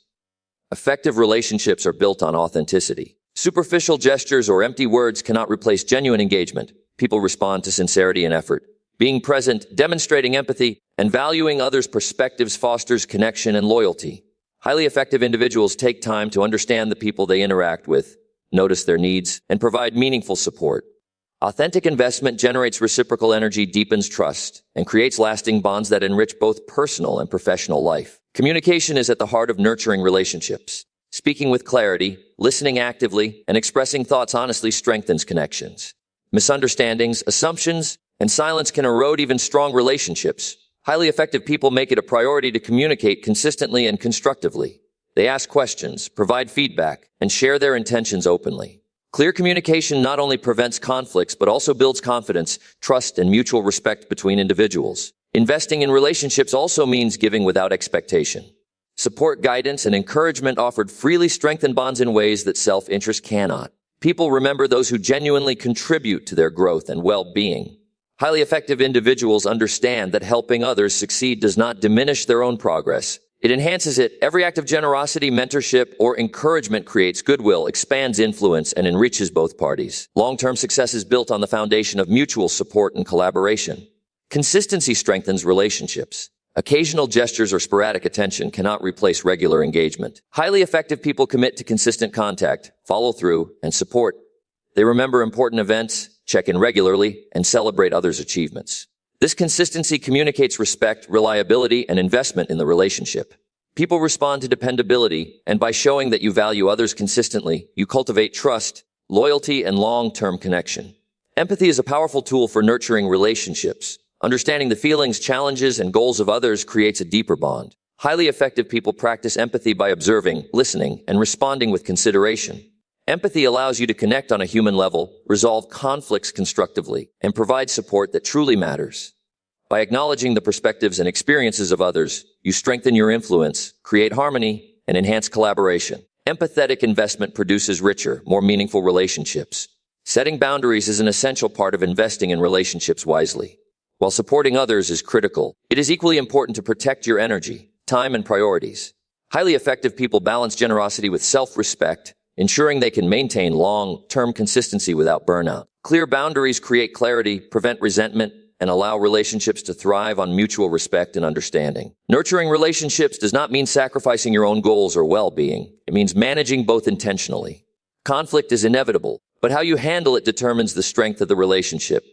Effective relationships are built on authenticity. Superficial gestures or empty words cannot replace genuine engagement. People respond to sincerity and effort. Being present, demonstrating empathy, and valuing others' perspectives fosters connection and loyalty. Highly effective individuals take time to understand the people they interact with, notice their needs, and provide meaningful support. Authentic investment generates reciprocal energy, deepens trust, and creates lasting bonds that enrich both personal and professional life. Communication is at the heart of nurturing relationships. Speaking with clarity, listening actively, and expressing thoughts honestly strengthens connections. Misunderstandings, assumptions, and silence can erode even strong relationships. Highly effective people make it a priority to communicate consistently and constructively. They ask questions, provide feedback, and share their intentions openly. Clear communication not only prevents conflicts, but also builds confidence, trust, and mutual respect between individuals. Investing in relationships also means giving without expectation. Support, guidance, and encouragement offered freely strengthen bonds in ways that self-interest cannot. People remember those who genuinely contribute to their growth and well-being. Highly effective individuals understand that helping others succeed does not diminish their own progress. It enhances it. Every act of generosity, mentorship, or encouragement creates goodwill, expands influence, and enriches both parties. Long-term success is built on the foundation of mutual support and collaboration. Consistency strengthens relationships. Occasional gestures or sporadic attention cannot replace regular engagement. Highly effective people commit to consistent contact, follow through, and support. They remember important events, check in regularly, and celebrate others' achievements. This consistency communicates respect, reliability, and investment in the relationship. People respond to dependability, and by showing that you value others consistently, you cultivate trust, loyalty, and long-term connection. Empathy is a powerful tool for nurturing relationships. Understanding the feelings, challenges, and goals of others creates a deeper bond. Highly effective people practice empathy by observing, listening, and responding with consideration. Empathy allows you to connect on a human level, resolve conflicts constructively, and provide support that truly matters. By acknowledging the perspectives and experiences of others, you strengthen your influence, create harmony, and enhance collaboration. Empathetic investment produces richer, more meaningful relationships. Setting boundaries is an essential part of investing in relationships wisely. While supporting others is critical, it is equally important to protect your energy, time, and priorities. Highly effective people balance generosity with self-respect, ensuring they can maintain long-term consistency without burnout. Clear boundaries create clarity, prevent resentment, and allow relationships to thrive on mutual respect and understanding. Nurturing relationships does not mean sacrificing your own goals or well-being. It means managing both intentionally. Conflict is inevitable, but how you handle it determines the strength of the relationship.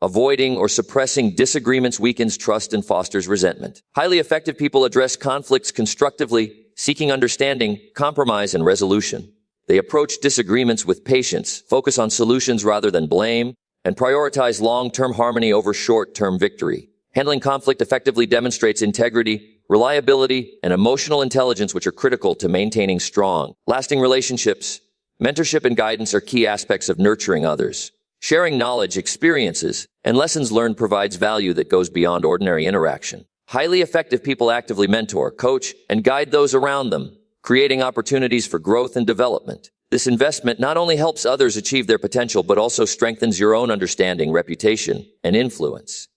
Avoiding or suppressing disagreements weakens trust and fosters resentment. Highly effective people address conflicts constructively, seeking understanding, compromise, and resolution. They approach disagreements with patience, focus on solutions rather than blame, and prioritize long-term harmony over short-term victory. Handling conflict effectively demonstrates integrity, reliability, and emotional intelligence, which are critical to maintaining strong, lasting relationships. Mentorship and guidance are key aspects of nurturing others. Sharing knowledge, experiences, and lessons learned provides value that goes beyond ordinary interaction. Highly effective people actively mentor, coach, and guide those around them, creating opportunities for growth and development. This investment not only helps others achieve their potential, but also strengthens your own understanding, reputation, and influence.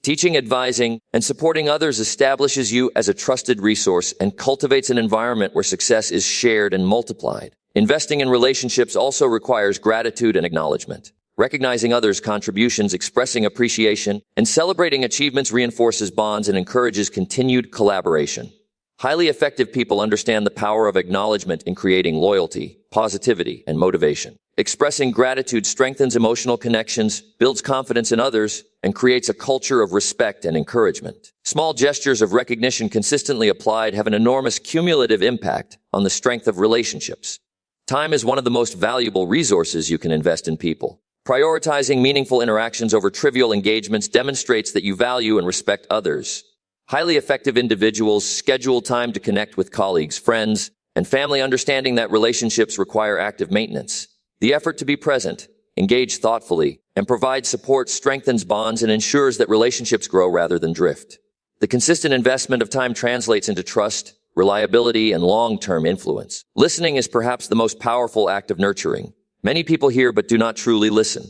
Teaching, advising, and supporting others establishes you as a trusted resource and cultivates an environment where success is shared and multiplied. Investing in relationships also requires gratitude and acknowledgement. Recognizing others' contributions, expressing appreciation, and celebrating achievements reinforces bonds and encourages continued collaboration. Highly effective people understand the power of acknowledgement in creating loyalty, positivity, and motivation. Expressing gratitude strengthens emotional connections, builds confidence in others, and creates a culture of respect and encouragement. Small gestures of recognition consistently applied have an enormous cumulative impact on the strength of relationships. Time is one of the most valuable resources you can invest in people. Prioritizing meaningful interactions over trivial engagements demonstrates that you value and respect others. Highly effective individuals schedule time to connect with colleagues, friends, and family, understanding that relationships require active maintenance. The effort to be present, engage thoughtfully, and provide support strengthens bonds and ensures that relationships grow rather than drift. The consistent investment of time translates into trust, reliability, and long-term influence. Listening is perhaps the most powerful act of nurturing. Many people hear but do not truly listen.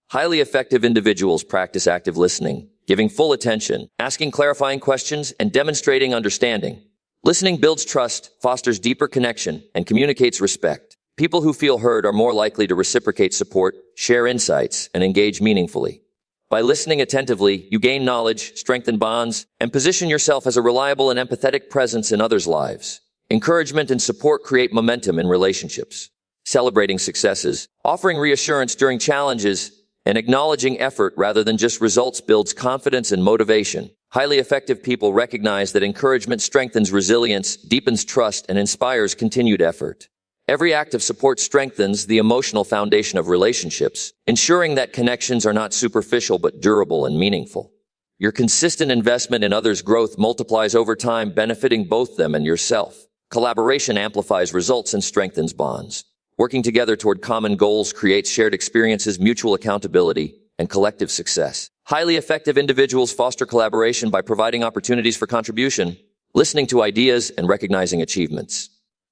Highly effective individuals practice active listening, giving full attention, asking clarifying questions, and demonstrating understanding. Listening builds trust, fosters deeper connection, and communicates respect. People who feel heard are more likely to reciprocate support, share insights, and engage meaningfully. By listening attentively, you gain knowledge, strengthen bonds, and position yourself as a reliable and empathetic presence in others' lives. Encouragement and support create momentum in relationships. Celebrating successes, offering reassurance during challenges, and acknowledging effort rather than just results builds confidence and motivation. Highly effective people recognize that encouragement strengthens resilience, deepens trust, and inspires continued effort. Every act of support strengthens the emotional foundation of relationships, ensuring that connections are not superficial but durable and meaningful. Your consistent investment in others' growth multiplies over time, benefiting both them and yourself. Collaboration amplifies results and strengthens bonds. Working together toward common goals creates shared experiences, mutual accountability, and collective success. Highly effective individuals foster collaboration by providing opportunities for contribution, listening to ideas, and recognizing achievements.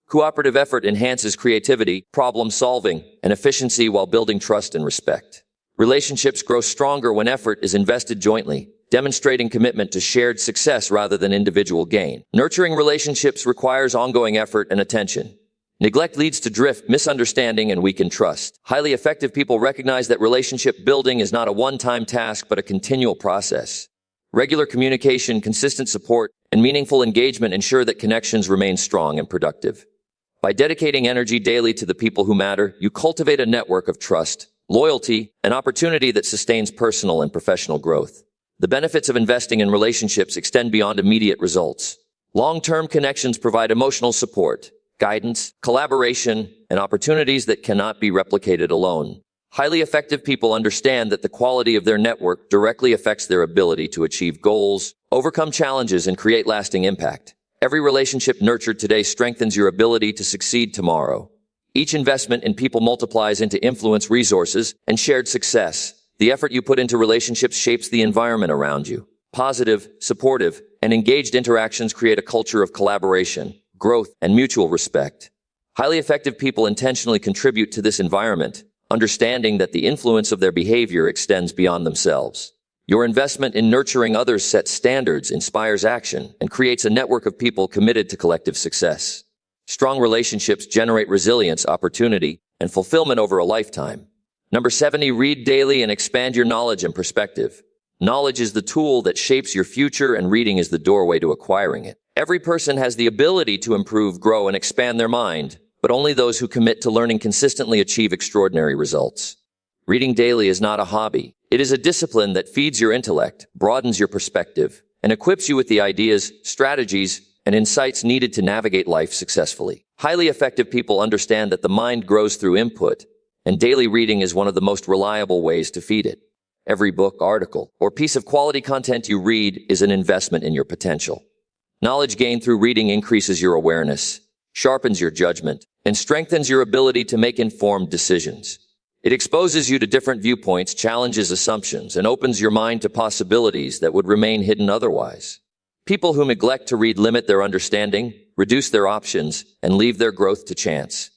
Cooperative effort enhances creativity, problem-solving, and efficiency while building trust and respect. Relationships grow stronger when effort is invested jointly, demonstrating commitment to shared success rather than individual gain. Nurturing relationships requires ongoing effort and attention. Neglect leads to drift, misunderstanding, and weakened trust. Highly effective people recognize that relationship building is not a one-time task but a continual process. Regular communication, consistent support, and meaningful engagement ensure that connections remain strong and productive. By dedicating energy daily to the people who matter, you cultivate a network of trust, loyalty, and opportunity that sustains personal and professional growth. The benefits of investing in relationships extend beyond immediate results. Long-term connections provide emotional support, guidance, collaboration, and opportunities that cannot be replicated alone. Highly effective people understand that the quality of their network directly affects their ability to achieve goals, overcome challenges, and create lasting impact. Every relationship nurtured today strengthens your ability to succeed tomorrow. Each investment in people multiplies into influence, resources, and shared success. The effort you put into relationships shapes the environment around you. Positive, supportive, and engaged interactions create a culture of collaboration, growth, and mutual respect. Highly effective people intentionally contribute to this environment, understanding that the influence of their behavior extends beyond themselves. Your investment in nurturing others sets standards, inspires action, and creates a network of people committed to collective success. Strong relationships generate resilience, opportunity, and fulfillment over a lifetime. Number 70, read daily and expand your knowledge and perspective. Knowledge is the tool that shapes your future, and reading is the doorway to acquiring it. Every person has the ability to improve, grow, and expand their mind, but only those who commit to learning consistently achieve extraordinary results. Reading daily is not a hobby. It is a discipline that feeds your intellect, broadens your perspective, and equips you with the ideas, strategies, and insights needed to navigate life successfully. Highly effective people understand that the mind grows through input, and daily reading is one of the most reliable ways to feed it. Every book, article, or piece of quality content you read is an investment in your potential. Knowledge gained through reading increases your awareness, sharpens your judgment, and strengthens your ability to make informed decisions. It exposes you to different viewpoints, challenges assumptions, and opens your mind to possibilities that would remain hidden otherwise. People who neglect to read limit their understanding, reduce their options, and leave their growth to chance.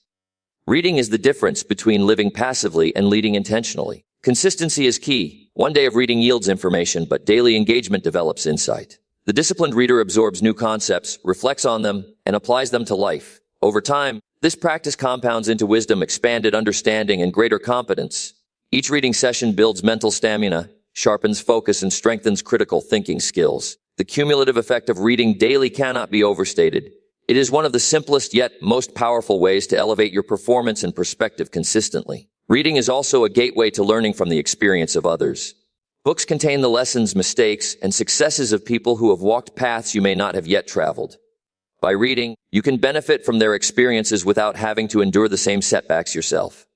Reading is the difference between living passively and leading intentionally. Consistency is key. One day of reading yields information, but daily engagement develops insight. The disciplined reader absorbs new concepts, reflects on them, and applies them to life. Over time, this practice compounds into wisdom, expanded understanding, and greater competence. Each reading session builds mental stamina, sharpens focus, and strengthens critical thinking skills. The cumulative effect of reading daily cannot be overstated. It is one of the simplest yet most powerful ways to elevate your performance and perspective consistently. Reading is also a gateway to learning from the experience of others. Books contain the lessons, mistakes, and successes of people who have walked paths you may not have yet traveled. By reading, you can benefit from their experiences without having to endure the same setbacks yourself.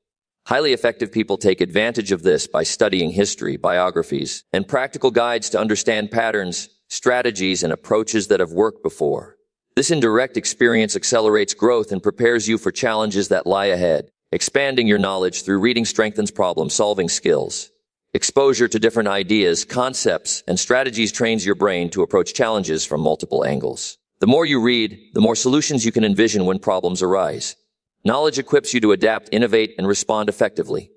Highly effective people take advantage of this by studying history, biographies, and practical guides to understand patterns, strategies, and approaches that have worked before. This indirect experience accelerates growth and prepares you for challenges that lie ahead. Expanding your knowledge through reading strengthens problem-solving skills. Exposure to different ideas, concepts, and strategies trains your brain to approach challenges from multiple angles. The more you read, the more solutions you can envision when problems arise. Knowledge equips you to adapt, innovate, and respond effectively.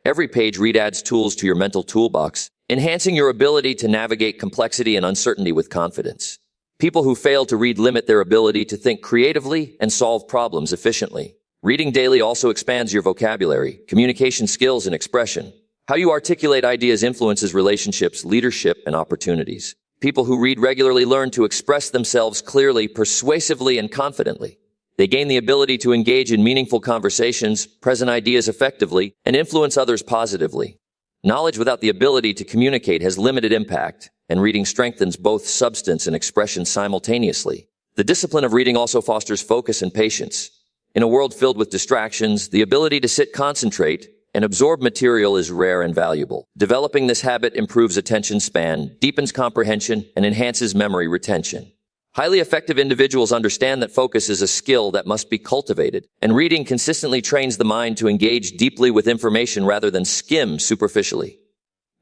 Every page read adds tools to your mental toolbox, enhancing your ability to navigate complexity and uncertainty with confidence. People who fail to read limit their ability to think creatively and solve problems efficiently. Reading daily also expands your vocabulary, communication skills, and expression. How you articulate ideas influences relationships, leadership, and opportunities. People who read regularly learn to express themselves clearly, persuasively, and confidently. They gain the ability to engage in meaningful conversations, present ideas effectively, and influence others positively. Knowledge without the ability to communicate has limited impact, and reading strengthens both substance and expression simultaneously. The discipline of reading also fosters focus and patience. In a world filled with distractions, the ability to sit, concentrate, and absorb material is rare and valuable. Developing this habit improves attention span, deepens comprehension, and enhances memory retention. Highly effective individuals understand that focus is a skill that must be cultivated, and reading consistently trains the mind to engage deeply with information rather than skim superficially.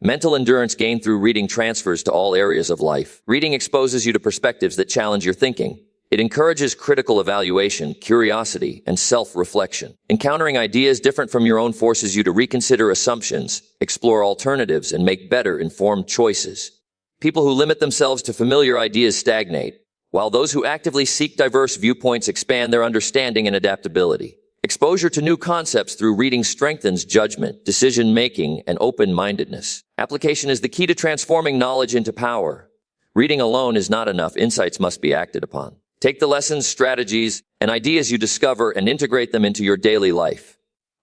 Mental endurance gained through reading transfers to all areas of life. Reading exposes you to perspectives that challenge your thinking. It encourages critical evaluation, curiosity, and self-reflection. Encountering ideas different from your own forces you to reconsider assumptions, explore alternatives, and make better informed choices. People who limit themselves to familiar ideas stagnate, while those who actively seek diverse viewpoints expand their understanding and adaptability. Exposure to new concepts through reading strengthens judgment, decision-making, and open-mindedness. Application is the key to transforming knowledge into power. Reading alone is not enough. Insights must be acted upon. Take the lessons, strategies, and ideas you discover and integrate them into your daily life.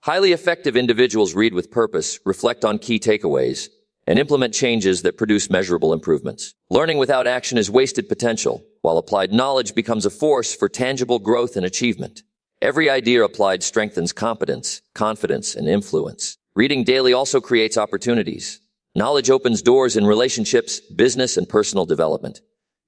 Highly effective individuals read with purpose, reflect on key takeaways, and implement changes that produce measurable improvements. Learning without action is wasted potential, while applied knowledge becomes a force for tangible growth and achievement. Every idea applied strengthens competence, confidence, and influence. Reading daily also creates opportunities. Knowledge opens doors in relationships, business, and personal development.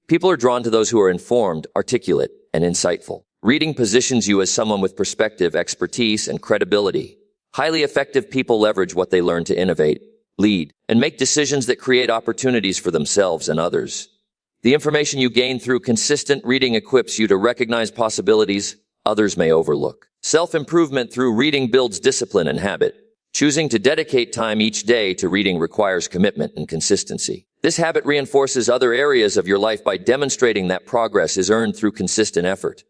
People are drawn to those who are informed, articulate, and insightful. Reading positions you as someone with perspective, expertise, and credibility. Highly effective people leverage what they learn to innovate, lead, and make decisions that create opportunities for themselves and others. The information you gain through consistent reading equips you to recognize possibilities others may overlook. Self-improvement through reading builds discipline and habit. Choosing to dedicate time each day to reading requires commitment and consistency. This habit reinforces other areas of your life by demonstrating that progress is earned through consistent effort.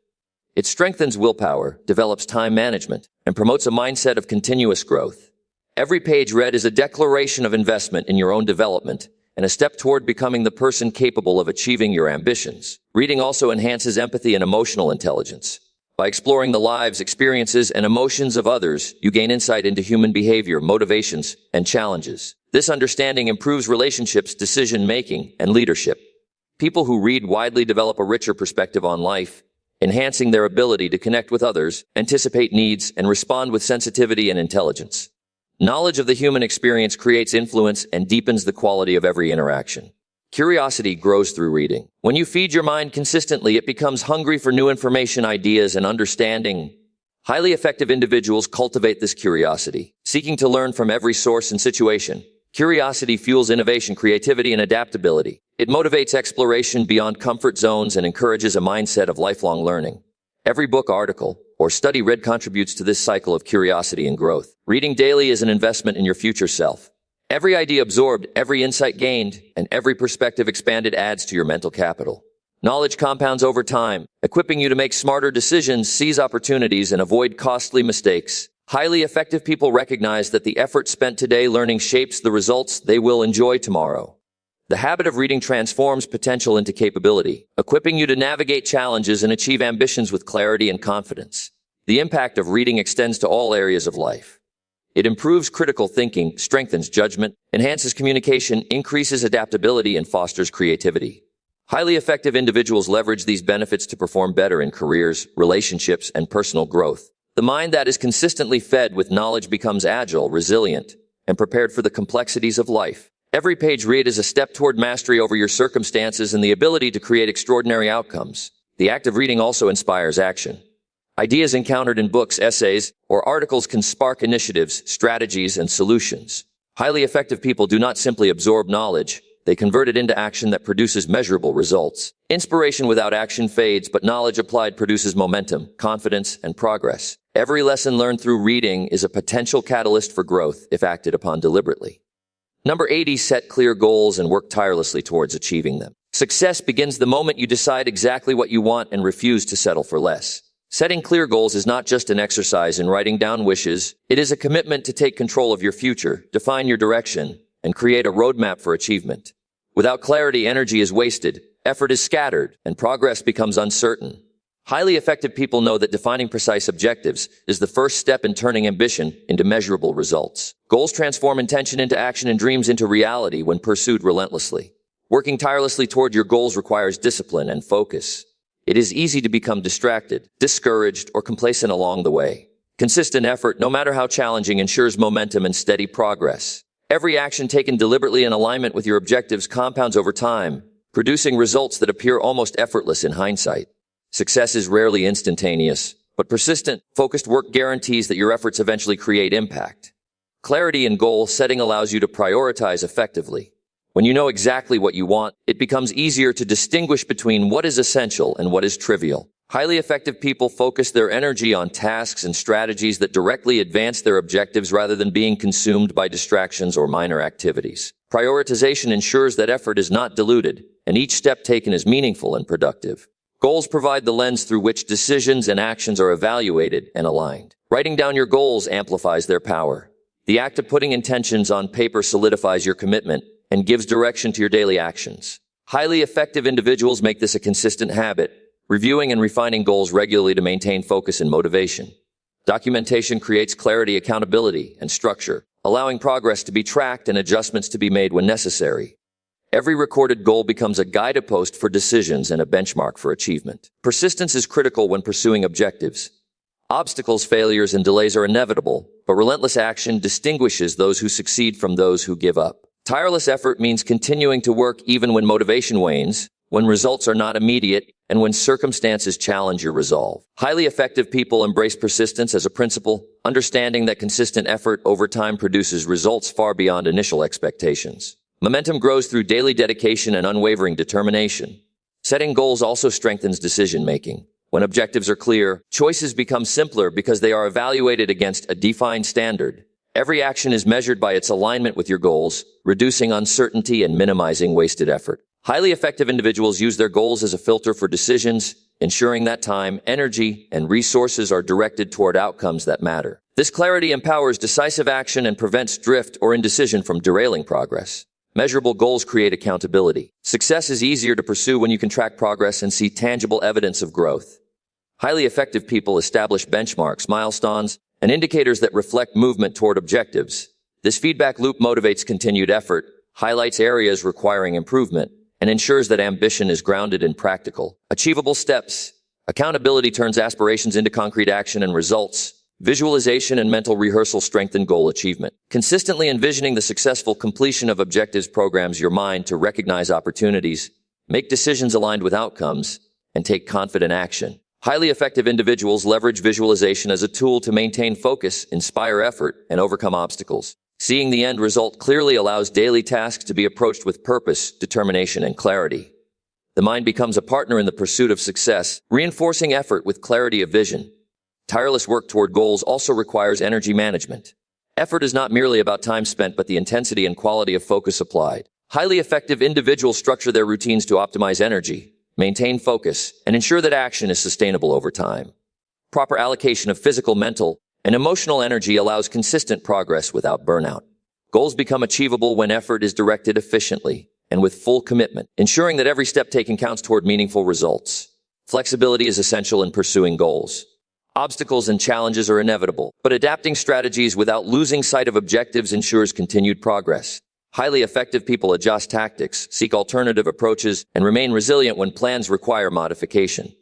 It strengthens willpower, develops time management, and promotes a mindset of continuous growth. Every page read is a declaration of investment in your own development and a step toward becoming the person capable of achieving your ambitions. Reading also enhances empathy and emotional intelligence. By exploring the lives, experiences, and emotions of others, you gain insight into human behavior, motivations, and challenges. This understanding improves relationships, decision-making, and leadership. People who read widely develop a richer perspective on life, enhancing their ability to connect with others, anticipate needs, and respond with sensitivity and intelligence. Knowledge of the human experience creates influence and deepens the quality of every interaction. Curiosity grows through reading. When you feed your mind consistently, it becomes hungry for new information, ideas, and understanding. Highly effective individuals cultivate this curiosity, seeking to learn from every source and situation. Curiosity fuels innovation, creativity, and adaptability. It motivates exploration beyond comfort zones and encourages a mindset of lifelong learning. Every book, article, or study read contributes to this cycle of curiosity and growth. Reading daily is an investment in your future self. Every idea absorbed, every insight gained, and every perspective expanded adds to your mental capital. Knowledge compounds over time, equipping you to make smarter decisions, seize opportunities, and avoid costly mistakes. Highly effective people recognize that the effort spent today learning shapes the results they will enjoy tomorrow. The habit of reading transforms potential into capability, equipping you to navigate challenges and achieve ambitions with clarity and confidence. The impact of reading extends to all areas of life. It improves critical thinking, strengthens judgment, enhances communication, increases adaptability, and fosters creativity. Highly effective individuals leverage these benefits to perform better in careers, relationships, and personal growth. The mind that is consistently fed with knowledge becomes agile, resilient, and prepared for the complexities of life. Every page read is a step toward mastery over your circumstances and the ability to create extraordinary outcomes. The act of reading also inspires action. Ideas encountered in books, essays, or articles can spark initiatives, strategies, and solutions. Highly effective people do not simply absorb knowledge, They convert it into action that produces measurable results. Inspiration without action fades, but knowledge applied produces momentum, confidence, and progress. Every lesson learned through reading is a potential catalyst for growth if acted upon deliberately. Number 80, set clear goals and work tirelessly towards achieving them. Success begins the moment you decide exactly what you want and refuse to settle for less. Setting clear goals is not just an exercise in writing down wishes. It is a commitment to take control of your future, define your direction, and create a roadmap for achievement. Without clarity, energy is wasted, effort is scattered, and progress becomes uncertain. Highly effective people know that defining precise objectives is the first step in turning ambition into measurable results. Goals transform intention into action and dreams into reality when pursued relentlessly. Working tirelessly toward your goals requires discipline and focus. It is easy to become distracted, discouraged, or complacent along the way. Consistent effort, no matter how challenging, ensures momentum and steady progress. Every action taken deliberately in alignment with your objectives compounds over time, producing results that appear almost effortless in hindsight. Success is rarely instantaneous, but persistent, focused work guarantees that your efforts eventually create impact. Clarity in goal setting allows you to prioritize effectively. When you know exactly what you want, it becomes easier to distinguish between what is essential and what is trivial. Highly effective people focus their energy on tasks and strategies that directly advance their objectives rather than being consumed by distractions or minor activities. Prioritization ensures that effort is not diluted, and each step taken is meaningful and productive. Goals provide the lens through which decisions and actions are evaluated and aligned. Writing down your goals amplifies their power. The act of putting intentions on paper solidifies your commitment and gives direction to your daily actions. Highly effective individuals make this a consistent habit, reviewing and refining goals regularly to maintain focus and motivation. Documentation creates clarity, accountability, and structure, allowing progress to be tracked and adjustments to be made when necessary. Every recorded goal becomes a guidepost for decisions and a benchmark for achievement. Persistence is critical when pursuing objectives. Obstacles, failures, and delays are inevitable, but relentless action distinguishes those who succeed from those who give up. Tireless effort means continuing to work even when motivation wanes, when results are not immediate, and when circumstances challenge your resolve. Highly effective people embrace persistence as a principle, understanding that consistent effort over time produces results far beyond initial expectations. Momentum grows through daily dedication and unwavering determination. Setting goals also strengthens decision-making. When objectives are clear, choices become simpler because they are evaluated against a defined standard. Every action is measured by its alignment with your goals, reducing uncertainty and minimizing wasted effort. Highly effective individuals use their goals as a filter for decisions, ensuring that time, energy, and resources are directed toward outcomes that matter. This clarity empowers decisive action and prevents drift or indecision from derailing progress. Measurable goals create accountability. Success is easier to pursue when you can track progress and see tangible evidence of growth. Highly effective people establish benchmarks, milestones, and indicators that reflect movement toward objectives. This feedback loop motivates continued effort, highlights areas requiring improvement, and ensures that ambition is grounded in practical, achievable steps. Accountability turns aspirations into concrete action and results. Visualization and mental rehearsal strengthen goal achievement. Consistently envisioning the successful completion of objectives programs your mind to recognize opportunities, make decisions aligned with outcomes, and take confident action. Highly effective individuals leverage visualization as a tool to maintain focus, inspire effort, and overcome obstacles. Seeing the end result clearly allows daily tasks to be approached with purpose, determination, and clarity. The mind becomes a partner in the pursuit of success, reinforcing effort with clarity of vision. Tireless work toward goals also requires energy management. Effort is not merely about time spent, but the intensity and quality of focus applied. Highly effective individuals structure their routines to optimize energy, maintain focus, and ensure that action is sustainable over time. Proper allocation of physical, mental, and emotional energy allows consistent progress without burnout. Goals become achievable when effort is directed efficiently and with full commitment, ensuring that every step taken counts toward meaningful results. Flexibility is essential in pursuing goals. Obstacles and challenges are inevitable, but adapting strategies without losing sight of objectives ensures continued progress. Highly effective people adjust tactics, seek alternative approaches, and remain resilient when plans require modification.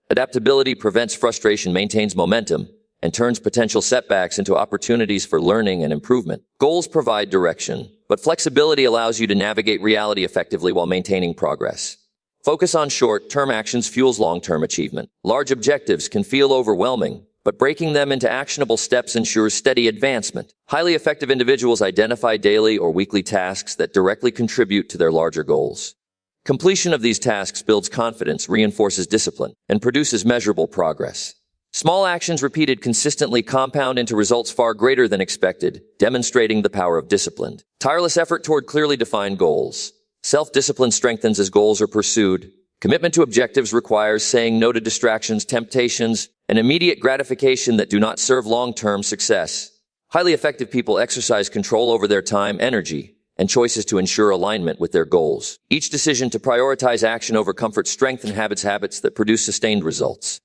Adaptability prevents frustration, maintains momentum, and turns potential setbacks into opportunities for learning and improvement. Goals provide direction, but flexibility allows you to navigate reality effectively while maintaining progress. Focus on short-term actions fuels long-term achievement. Large objectives can feel overwhelming, but breaking them into actionable steps ensures steady advancement. Highly effective individuals identify daily or weekly tasks that directly contribute to their larger goals. Completion of these tasks builds confidence, reinforces discipline, and produces measurable progress. Small actions repeated consistently compound into results far greater than expected, demonstrating the power of discipline. Tireless effort toward clearly defined goals. Self-discipline strengthens as goals are pursued. Commitment to objectives requires saying no to distractions, temptations, and immediate gratification that do not serve long-term success. Highly effective people exercise control over their time, energy, and choices to ensure alignment with their goals. Each decision to prioritize action over comfort strengthens habits that produce sustained results.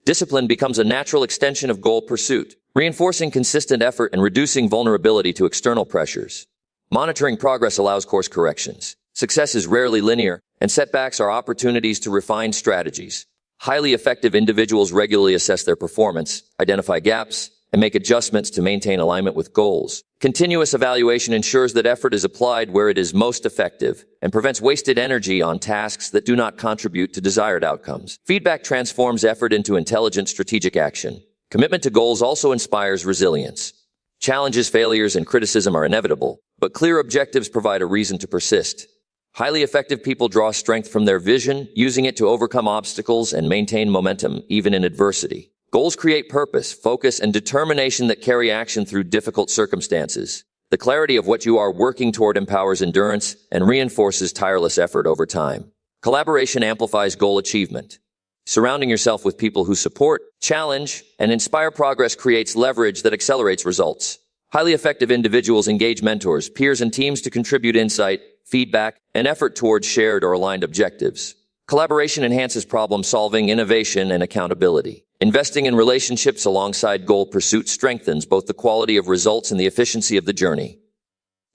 Discipline becomes a natural extension of goal pursuit, reinforcing consistent effort and reducing vulnerability to external pressures. Monitoring progress allows course corrections. Success is rarely linear, and setbacks are opportunities to refine strategies. Highly effective individuals regularly assess their performance, identify gaps, and make adjustments to maintain alignment with goals. Continuous evaluation ensures that effort is applied where it is most effective and prevents wasted energy on tasks that do not contribute to desired outcomes. Feedback transforms effort into intelligent strategic action. Commitment to goals also inspires resilience. Challenges, failures, and criticism are inevitable, but clear objectives provide a reason to persist. Highly effective people draw strength from their vision, using it to overcome obstacles and maintain momentum, even in adversity. Goals create purpose, focus, and determination that carry action through difficult circumstances. The clarity of what you are working toward empowers endurance and reinforces tireless effort over time. Collaboration amplifies goal achievement. Surrounding yourself with people who support, challenge, and inspire progress creates leverage that accelerates results. Highly effective individuals engage mentors, peers, and teams to contribute insight, feedback, and effort towards shared or aligned objectives. Collaboration enhances problem-solving, innovation, and accountability. Investing in relationships alongside goal pursuit strengthens both the quality of results and the efficiency of the journey.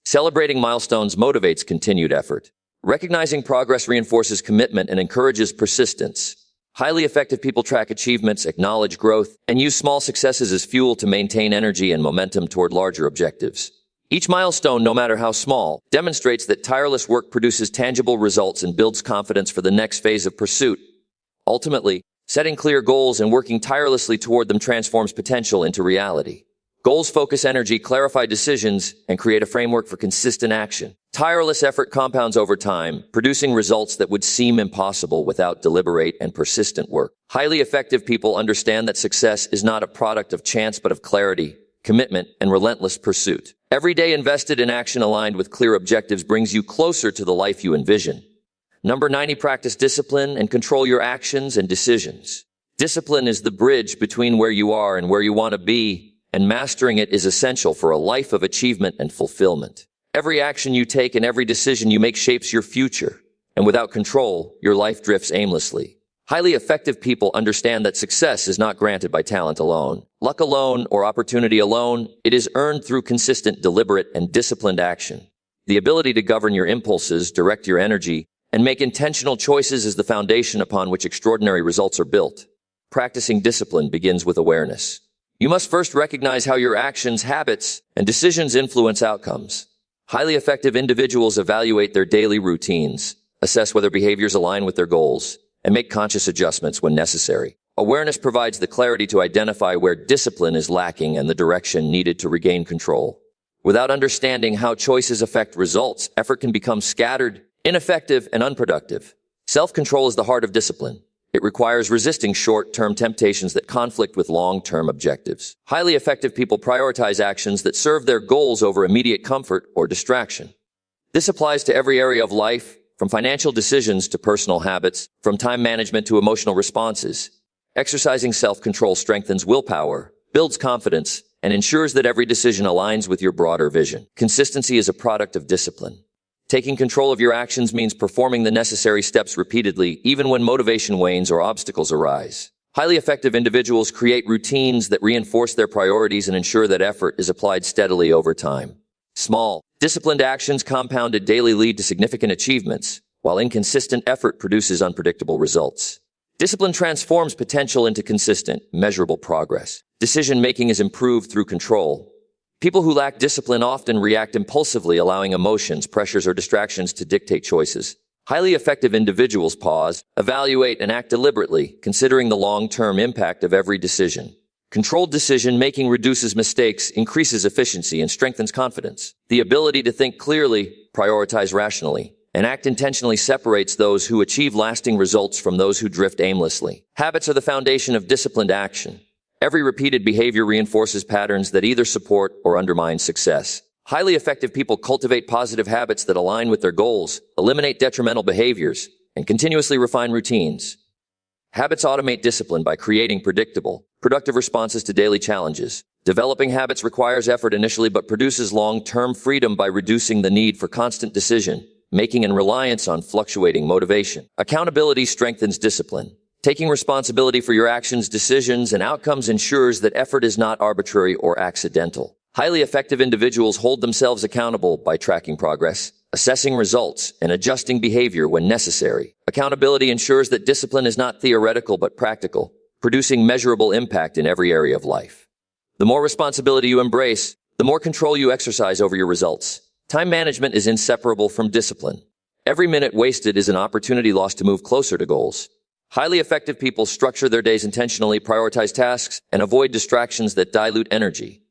Celebrating milestones motivates continued effort. Recognizing progress reinforces commitment and encourages persistence. Highly effective people track achievements, acknowledge growth, and use small successes as fuel to maintain energy and momentum toward larger objectives. Each milestone, no matter how small, demonstrates that tireless work produces tangible results and builds confidence for the next phase of pursuit. Ultimately, setting clear goals and working tirelessly toward them transforms potential into reality. Goals focus energy, clarify decisions, and create a framework for consistent action. Tireless effort compounds over time, producing results that would seem impossible without deliberate and persistent work. Highly effective people understand that success is not a product of chance but of clarity, commitment, and relentless pursuit. Every day invested in action aligned with clear objectives brings you closer to the life you envision. Number 90, practice discipline and control your actions and decisions. Discipline is the bridge between where you are and where you want to be, and mastering it is essential for a life of achievement and fulfillment. Every action you take and every decision you make shapes your future, and without control, your life drifts aimlessly. Highly effective people understand that success is not granted by talent alone, luck alone, or opportunity alone. It is earned through consistent, deliberate, and disciplined action. The ability to govern your impulses, direct your energy, and make intentional choices is the foundation upon which extraordinary results are built. Practicing discipline begins with awareness. You must first recognize how your actions, habits, and decisions influence outcomes. Highly effective individuals evaluate their daily routines, assess whether behaviors align with their goals, and make conscious adjustments when necessary. Awareness provides the clarity to identify where discipline is lacking and the direction needed to regain control. Without understanding how choices affect results, effort can become scattered, ineffective, and unproductive. Self-control is the heart of discipline. It requires resisting short-term temptations that conflict with long-term objectives. Highly effective people prioritize actions that serve their goals over immediate comfort or distraction. This applies to every area of life, from financial decisions to personal habits, from time management to emotional responses. Exercising self-control strengthens willpower, builds confidence, and ensures that every decision aligns with your broader vision. Consistency is a product of discipline. Taking control of your actions means performing the necessary steps repeatedly, even when motivation wanes or obstacles arise. Highly effective individuals create routines that reinforce their priorities and ensure that effort is applied steadily over time. Small, disciplined actions compounded daily lead to significant achievements, while inconsistent effort produces unpredictable results. Discipline transforms potential into consistent, measurable progress. Decision-making is improved through control. People who lack discipline often react impulsively, allowing emotions, pressures, or distractions to dictate choices. Highly effective individuals pause, evaluate, and act deliberately, considering the long-term impact of every decision. Controlled decision-making reduces mistakes, increases efficiency, and strengthens confidence. The ability to think clearly, prioritize rationally, and act intentionally separates those who achieve lasting results from those who drift aimlessly. Habits are the foundation of disciplined action. Every repeated behavior reinforces patterns that either support or undermine success. Highly effective people cultivate positive habits that align with their goals, eliminate detrimental behaviors, and continuously refine routines. Habits automate discipline by creating predictable, productive responses to daily challenges. Developing habits requires effort initially but produces long-term freedom by reducing the need for constant decision-making and reliance on fluctuating motivation. Accountability strengthens discipline. Taking responsibility for your actions, decisions, and outcomes ensures that effort is not arbitrary or accidental. Highly effective individuals hold themselves accountable by tracking progress, assessing results, and adjusting behavior when necessary. Accountability ensures that discipline is not theoretical but practical, producing measurable impact in every area of life. The more responsibility you embrace, the more control you exercise over your results. Time management is inseparable from discipline. Every minute wasted is an opportunity lost to move closer to goals. Highly effective people structure their days intentionally, prioritize tasks, and avoid distractions that dilute energy.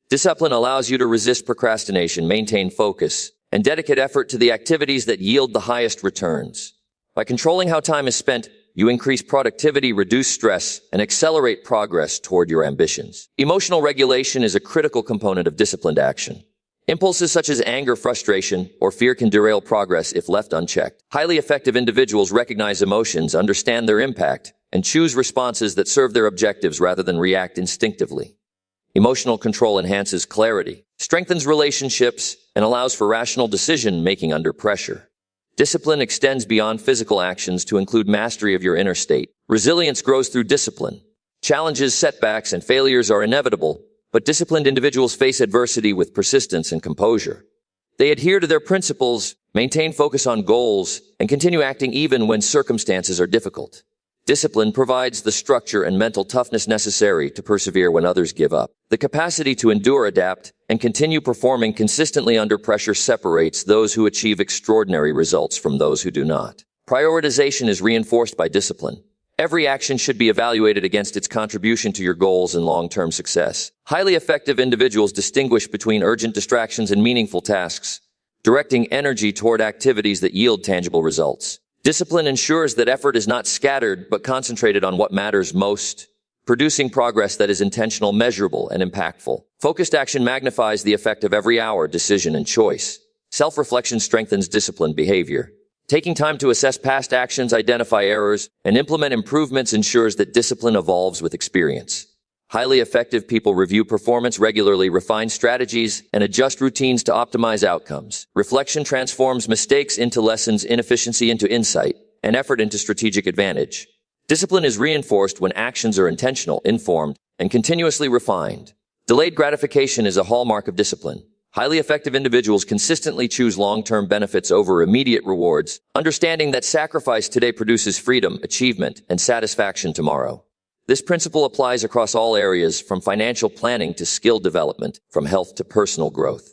Discipline allows you to resist procrastination, maintain focus, and dedicate effort to the activities that yield the highest returns. By controlling how time is spent, you increase productivity, reduce stress, and accelerate progress toward your ambitions. Emotional regulation is a critical component of disciplined action. Impulses such as anger, frustration, or fear can derail progress if left unchecked. Highly effective individuals recognize emotions, understand their impact, and choose responses that serve their objectives rather than react instinctively. Emotional control enhances clarity, strengthens relationships, and allows for rational decision-making under pressure. Discipline extends beyond physical actions to include mastery of your inner state. Resilience grows through discipline. Challenges, setbacks, and failures are inevitable, but disciplined individuals face adversity with persistence and composure. They adhere to their principles, maintain focus on goals, and continue acting even when circumstances are difficult. Discipline provides the structure and mental toughness necessary to persevere when others give up. The capacity to endure, adapt, and continue performing consistently under pressure separates those who achieve extraordinary results from those who do not. Prioritization is reinforced by discipline. Every action should be evaluated against its contribution to your goals and long-term success. Highly effective individuals distinguish between urgent distractions and meaningful tasks, directing energy toward activities that yield tangible results. Discipline ensures that effort is not scattered but concentrated on what matters most, producing progress that is intentional, measurable, and impactful. Focused action magnifies the effect of every hour, decision, and choice. Self-reflection strengthens disciplined behavior. Taking time to assess past actions, identify errors, and implement improvements ensures that discipline evolves with experience. Highly effective people review performance regularly, refine strategies, and adjust routines to optimize outcomes. Reflection transforms mistakes into lessons, inefficiency into insight, and effort into strategic advantage. Discipline is reinforced when actions are intentional, informed, and continuously refined. Delayed gratification is a hallmark of discipline. Highly effective individuals consistently choose long-term benefits over immediate rewards, understanding that sacrifice today produces freedom, achievement, and satisfaction tomorrow. This principle applies across all areas, from financial planning to skill development, from health to personal growth.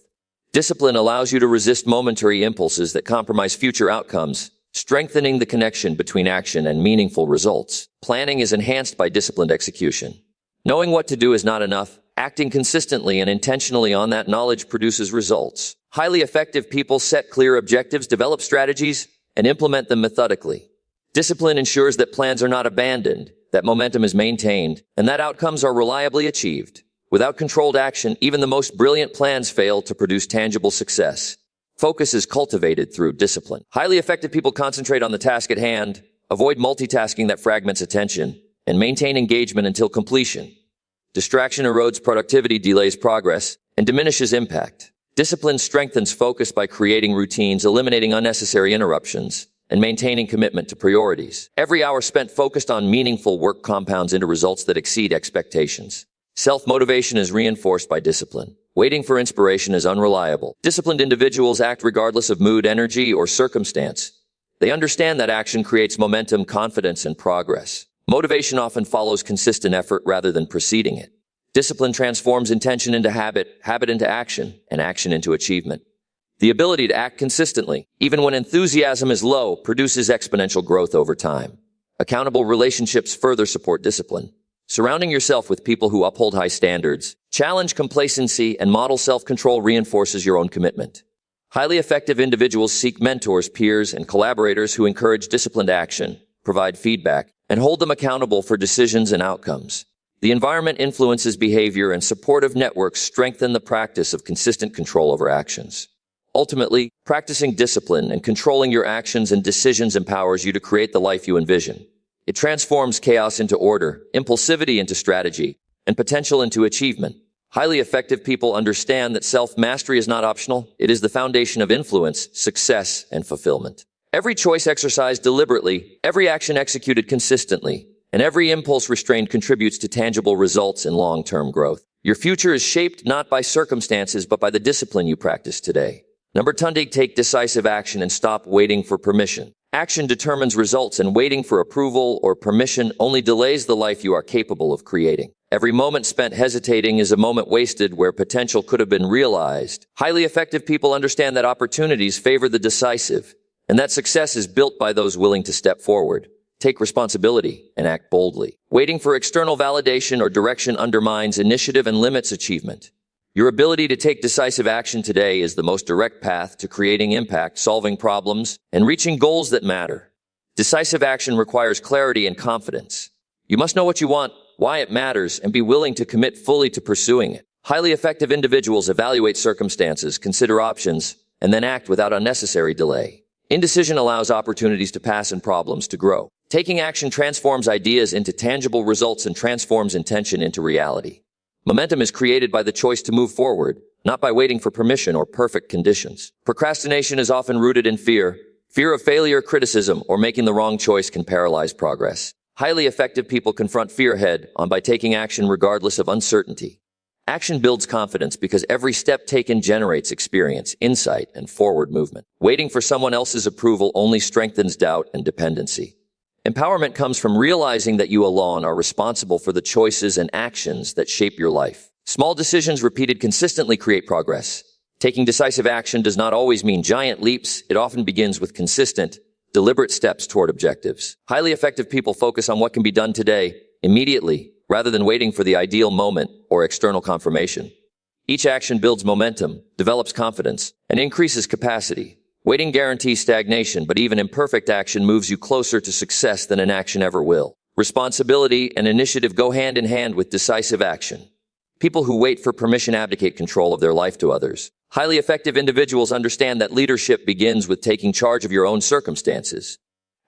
Discipline allows you to resist momentary impulses that compromise future outcomes, strengthening the connection between action and meaningful results. Planning is enhanced by disciplined execution. Knowing what to do is not enough. Acting consistently and intentionally on that knowledge produces results. Highly effective people set clear objectives, develop strategies, and implement them methodically. Discipline ensures that plans are not abandoned, that momentum is maintained, and that outcomes are reliably achieved. Without controlled action, even the most brilliant plans fail to produce tangible success. Focus is cultivated through discipline. Highly effective people concentrate on the task at hand, avoid multitasking that fragments attention, and maintain engagement until completion. Distraction erodes productivity, delays progress, and diminishes impact. Discipline strengthens focus by creating routines, eliminating unnecessary interruptions, and maintaining commitment to priorities. Every hour spent focused on meaningful work compounds into results that exceed expectations. Self-motivation is reinforced by discipline. Waiting for inspiration is unreliable. Disciplined individuals act regardless of mood, energy, or circumstance. They understand that action creates momentum, confidence, and progress. Motivation often follows consistent effort rather than preceding it. Discipline transforms intention into habit, habit into action, and action into achievement. The ability to act consistently, even when enthusiasm is low, produces exponential growth over time. Accountable relationships further support discipline. Surrounding yourself with people who uphold high standards, challenge complacency, and model self-control reinforces your own commitment. Highly effective individuals seek mentors, peers, and collaborators who encourage disciplined action, provide feedback, and hold them accountable for decisions and outcomes. The environment influences behavior, and supportive networks strengthen the practice of consistent control over actions. Ultimately, practicing discipline and controlling your actions and decisions empowers you to create the life you envision. It transforms chaos into order, impulsivity into strategy, and potential into achievement. Highly effective people understand that self-mastery is not optional. It is the foundation of influence, success, and fulfillment. Every choice exercised deliberately, every action executed consistently, and every impulse restrained contributes to tangible results and long-term growth. Your future is shaped not by circumstances, but by the discipline you practice today. Number 10, take decisive action and stop waiting for permission. Action determines results, and waiting for approval or permission only delays the life you are capable of creating. Every moment spent hesitating is a moment wasted where potential could have been realized. Highly effective people understand that opportunities favor the decisive, and that success is built by those willing to step forward, take responsibility, and act boldly. Waiting for external validation or direction undermines initiative and limits achievement. Your ability to take decisive action today is the most direct path to creating impact, solving problems, and reaching goals that matter. Decisive action requires clarity and confidence. You must know what you want, why it matters, and be willing to commit fully to pursuing it. Highly effective individuals evaluate circumstances, consider options, and then act without unnecessary delay. Indecision allows opportunities to pass and problems to grow. Taking action transforms ideas into tangible results and transforms intention into reality. Momentum is created by the choice to move forward, not by waiting for permission or perfect conditions. Procrastination is often rooted in fear. Fear of failure, criticism, or making the wrong choice can paralyze progress. Highly effective people confront fear head-on by taking action regardless of uncertainty. Action builds confidence because every step taken generates experience, insight, and forward movement. Waiting for someone else's approval only strengthens doubt and dependency. Empowerment comes from realizing that you alone are responsible for the choices and actions that shape your life. Small decisions repeated consistently create progress. Taking decisive action does not always mean giant leaps. It often begins with consistent, deliberate steps toward objectives. Highly effective people focus on what can be done today, immediately, rather than waiting for the ideal moment or external confirmation. Each action builds momentum, develops confidence, and increases capacity. Waiting guarantees stagnation, but even imperfect action moves you closer to success than inaction ever will. Responsibility and initiative go hand in hand with decisive action. People who wait for permission abdicate control of their life to others. Highly effective individuals understand that leadership begins with taking charge of your own circumstances.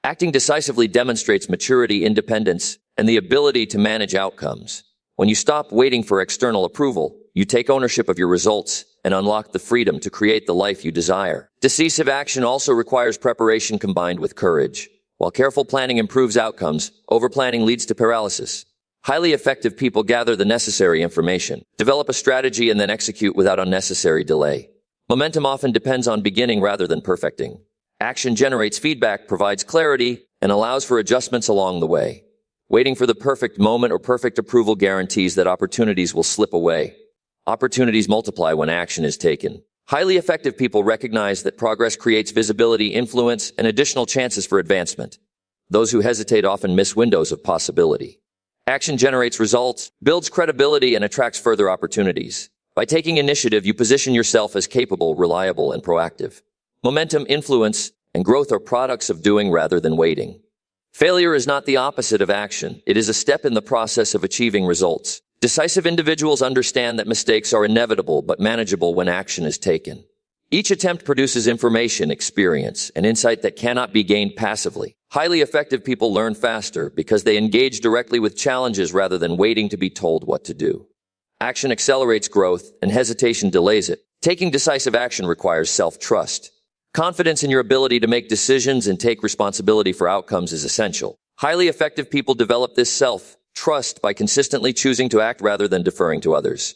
Acting decisively demonstrates maturity, independence, and the ability to manage outcomes. When you stop waiting for external approval, you take ownership of your results and unlock the freedom to create the life you desire. Decisive action also requires preparation combined with courage. While careful planning improves outcomes, overplanning leads to paralysis. Highly effective people gather the necessary information, develop a strategy, and then execute without unnecessary delay. Momentum often depends on beginning rather than perfecting. Action generates feedback, provides clarity, and allows for adjustments along the way. Waiting for the perfect moment or perfect approval guarantees that opportunities will slip away. Opportunities multiply when action is taken. Highly effective people recognize that progress creates visibility, influence, and additional chances for advancement. Those who hesitate often miss windows of possibility. Action generates results, builds credibility, and attracts further opportunities. By taking initiative, you position yourself as capable, reliable, and proactive. Momentum, influence, and growth are products of doing rather than waiting. Failure is not the opposite of action. It is a step in the process of achieving results. Decisive individuals understand that mistakes are inevitable but manageable when action is taken. Each attempt produces information, experience, and insight that cannot be gained passively. Highly effective people learn faster because they engage directly with challenges rather than waiting to be told what to do. Action accelerates growth, and hesitation delays it. Taking decisive action requires self-trust. Confidence in your ability to make decisions and take responsibility for outcomes is essential. Highly effective people develop this self-trust by consistently choosing to act rather than deferring to others.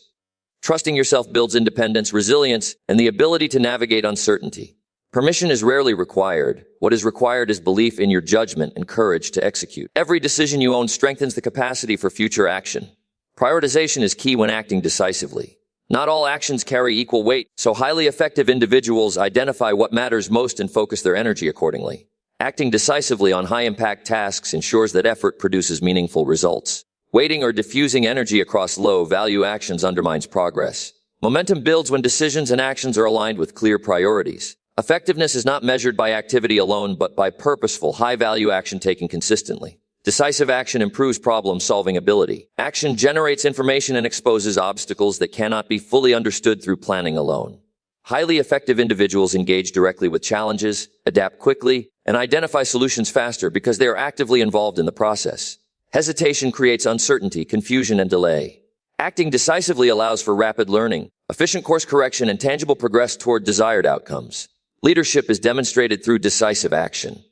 Trusting yourself builds independence, resilience, and the ability to navigate uncertainty. Permission is rarely required. What is required is belief in your judgment and courage to execute. Every decision you own strengthens the capacity for future action. Prioritization is key when acting decisively. Not all actions carry equal weight, so highly effective individuals identify what matters most and focus their energy accordingly. Acting decisively on high-impact tasks ensures that effort produces meaningful results. Waiting or diffusing energy across low-value actions undermines progress. Momentum builds when decisions and actions are aligned with clear priorities. Effectiveness is not measured by activity alone, but by purposeful, high-value action taken consistently. Decisive action improves problem-solving ability. Action generates information and exposes obstacles that cannot be fully understood through planning alone. Highly effective individuals engage directly with challenges, adapt quickly, and identify solutions faster because they are actively involved in the process. Hesitation creates uncertainty, confusion, and delay. Acting decisively allows for rapid learning, efficient course correction, and tangible progress toward desired outcomes. Leadership is demonstrated through decisive action.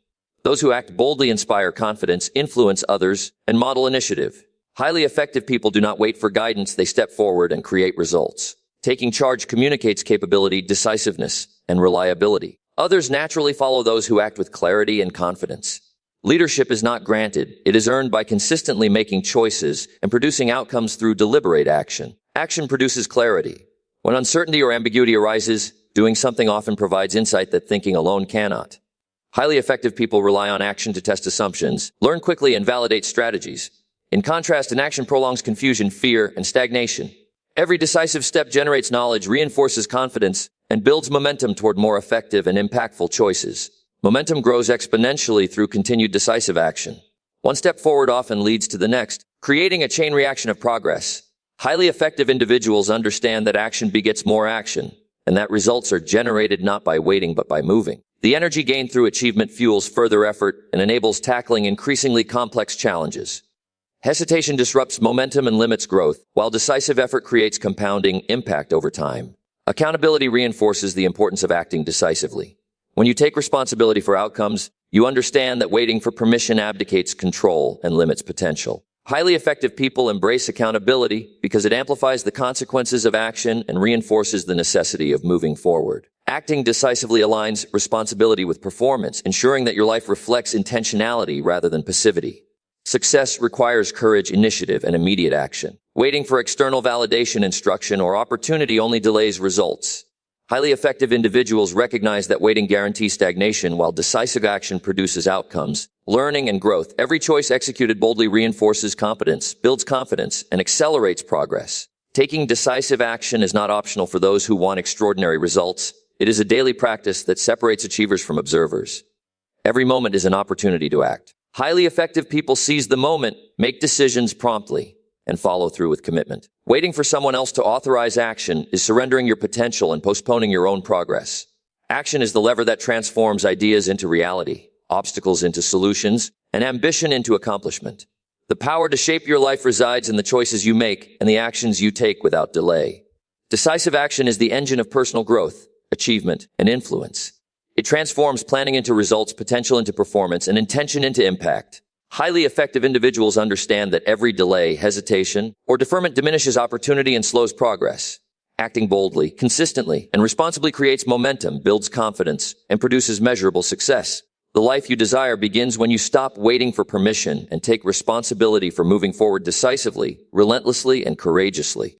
Those who act boldly inspire confidence, influence others, and model initiative. Highly effective people do not wait for guidance, they step forward and create results. Taking charge communicates capability, decisiveness, and reliability. Others naturally follow those who act with clarity and confidence. Leadership is not granted, it is earned by consistently making choices and producing outcomes through deliberate action. Action produces clarity. When uncertainty or ambiguity arises, doing something often provides insight that thinking alone cannot. Highly effective people rely on action to test assumptions, learn quickly, and validate strategies. In contrast, inaction prolongs confusion, fear, and stagnation. Every decisive step generates knowledge, reinforces confidence, and builds momentum toward more effective and impactful choices. Momentum grows exponentially through continued decisive action. One step forward often leads to the next, creating a chain reaction of progress. Highly effective individuals understand that action begets more action, and that results are generated not by waiting but by moving. The energy gained through achievement fuels further effort and enables tackling increasingly complex challenges. Hesitation disrupts momentum and limits growth, while decisive effort creates compounding impact over time. Accountability reinforces the importance of acting decisively. When you take responsibility for outcomes, you understand that waiting for permission abdicates control and limits potential. Highly effective people embrace accountability because it amplifies the consequences of action and reinforces the necessity of moving forward. Acting decisively aligns responsibility with performance, ensuring that your life reflects intentionality rather than passivity. Success requires courage, initiative, and immediate action. Waiting for external validation, instruction, or opportunity only delays results. Highly effective individuals recognize that waiting guarantees stagnation while decisive action produces outcomes, learning, and growth. Every choice executed boldly reinforces competence, builds confidence, and accelerates progress. Taking decisive action is not optional for those who want extraordinary results. It is a daily practice that separates achievers from observers. Every moment is an opportunity to act. Highly effective people seize the moment, make decisions promptly, and follow through with commitment. Waiting for someone else to authorize action is surrendering your potential and postponing your own progress. Action is the lever that transforms ideas into reality, obstacles into solutions, and ambition into accomplishment. The power to shape your life resides in the choices you make and the actions you take without delay. Decisive action is the engine of personal growth, achievement, and influence. It transforms planning into results, potential into performance, and intention into impact. Highly effective individuals understand that every delay, hesitation, or deferment diminishes opportunity and slows progress. Acting boldly, consistently, and responsibly creates momentum, builds confidence, and produces measurable success. The life you desire begins when you stop waiting for permission and take responsibility for moving forward decisively, relentlessly, and courageously.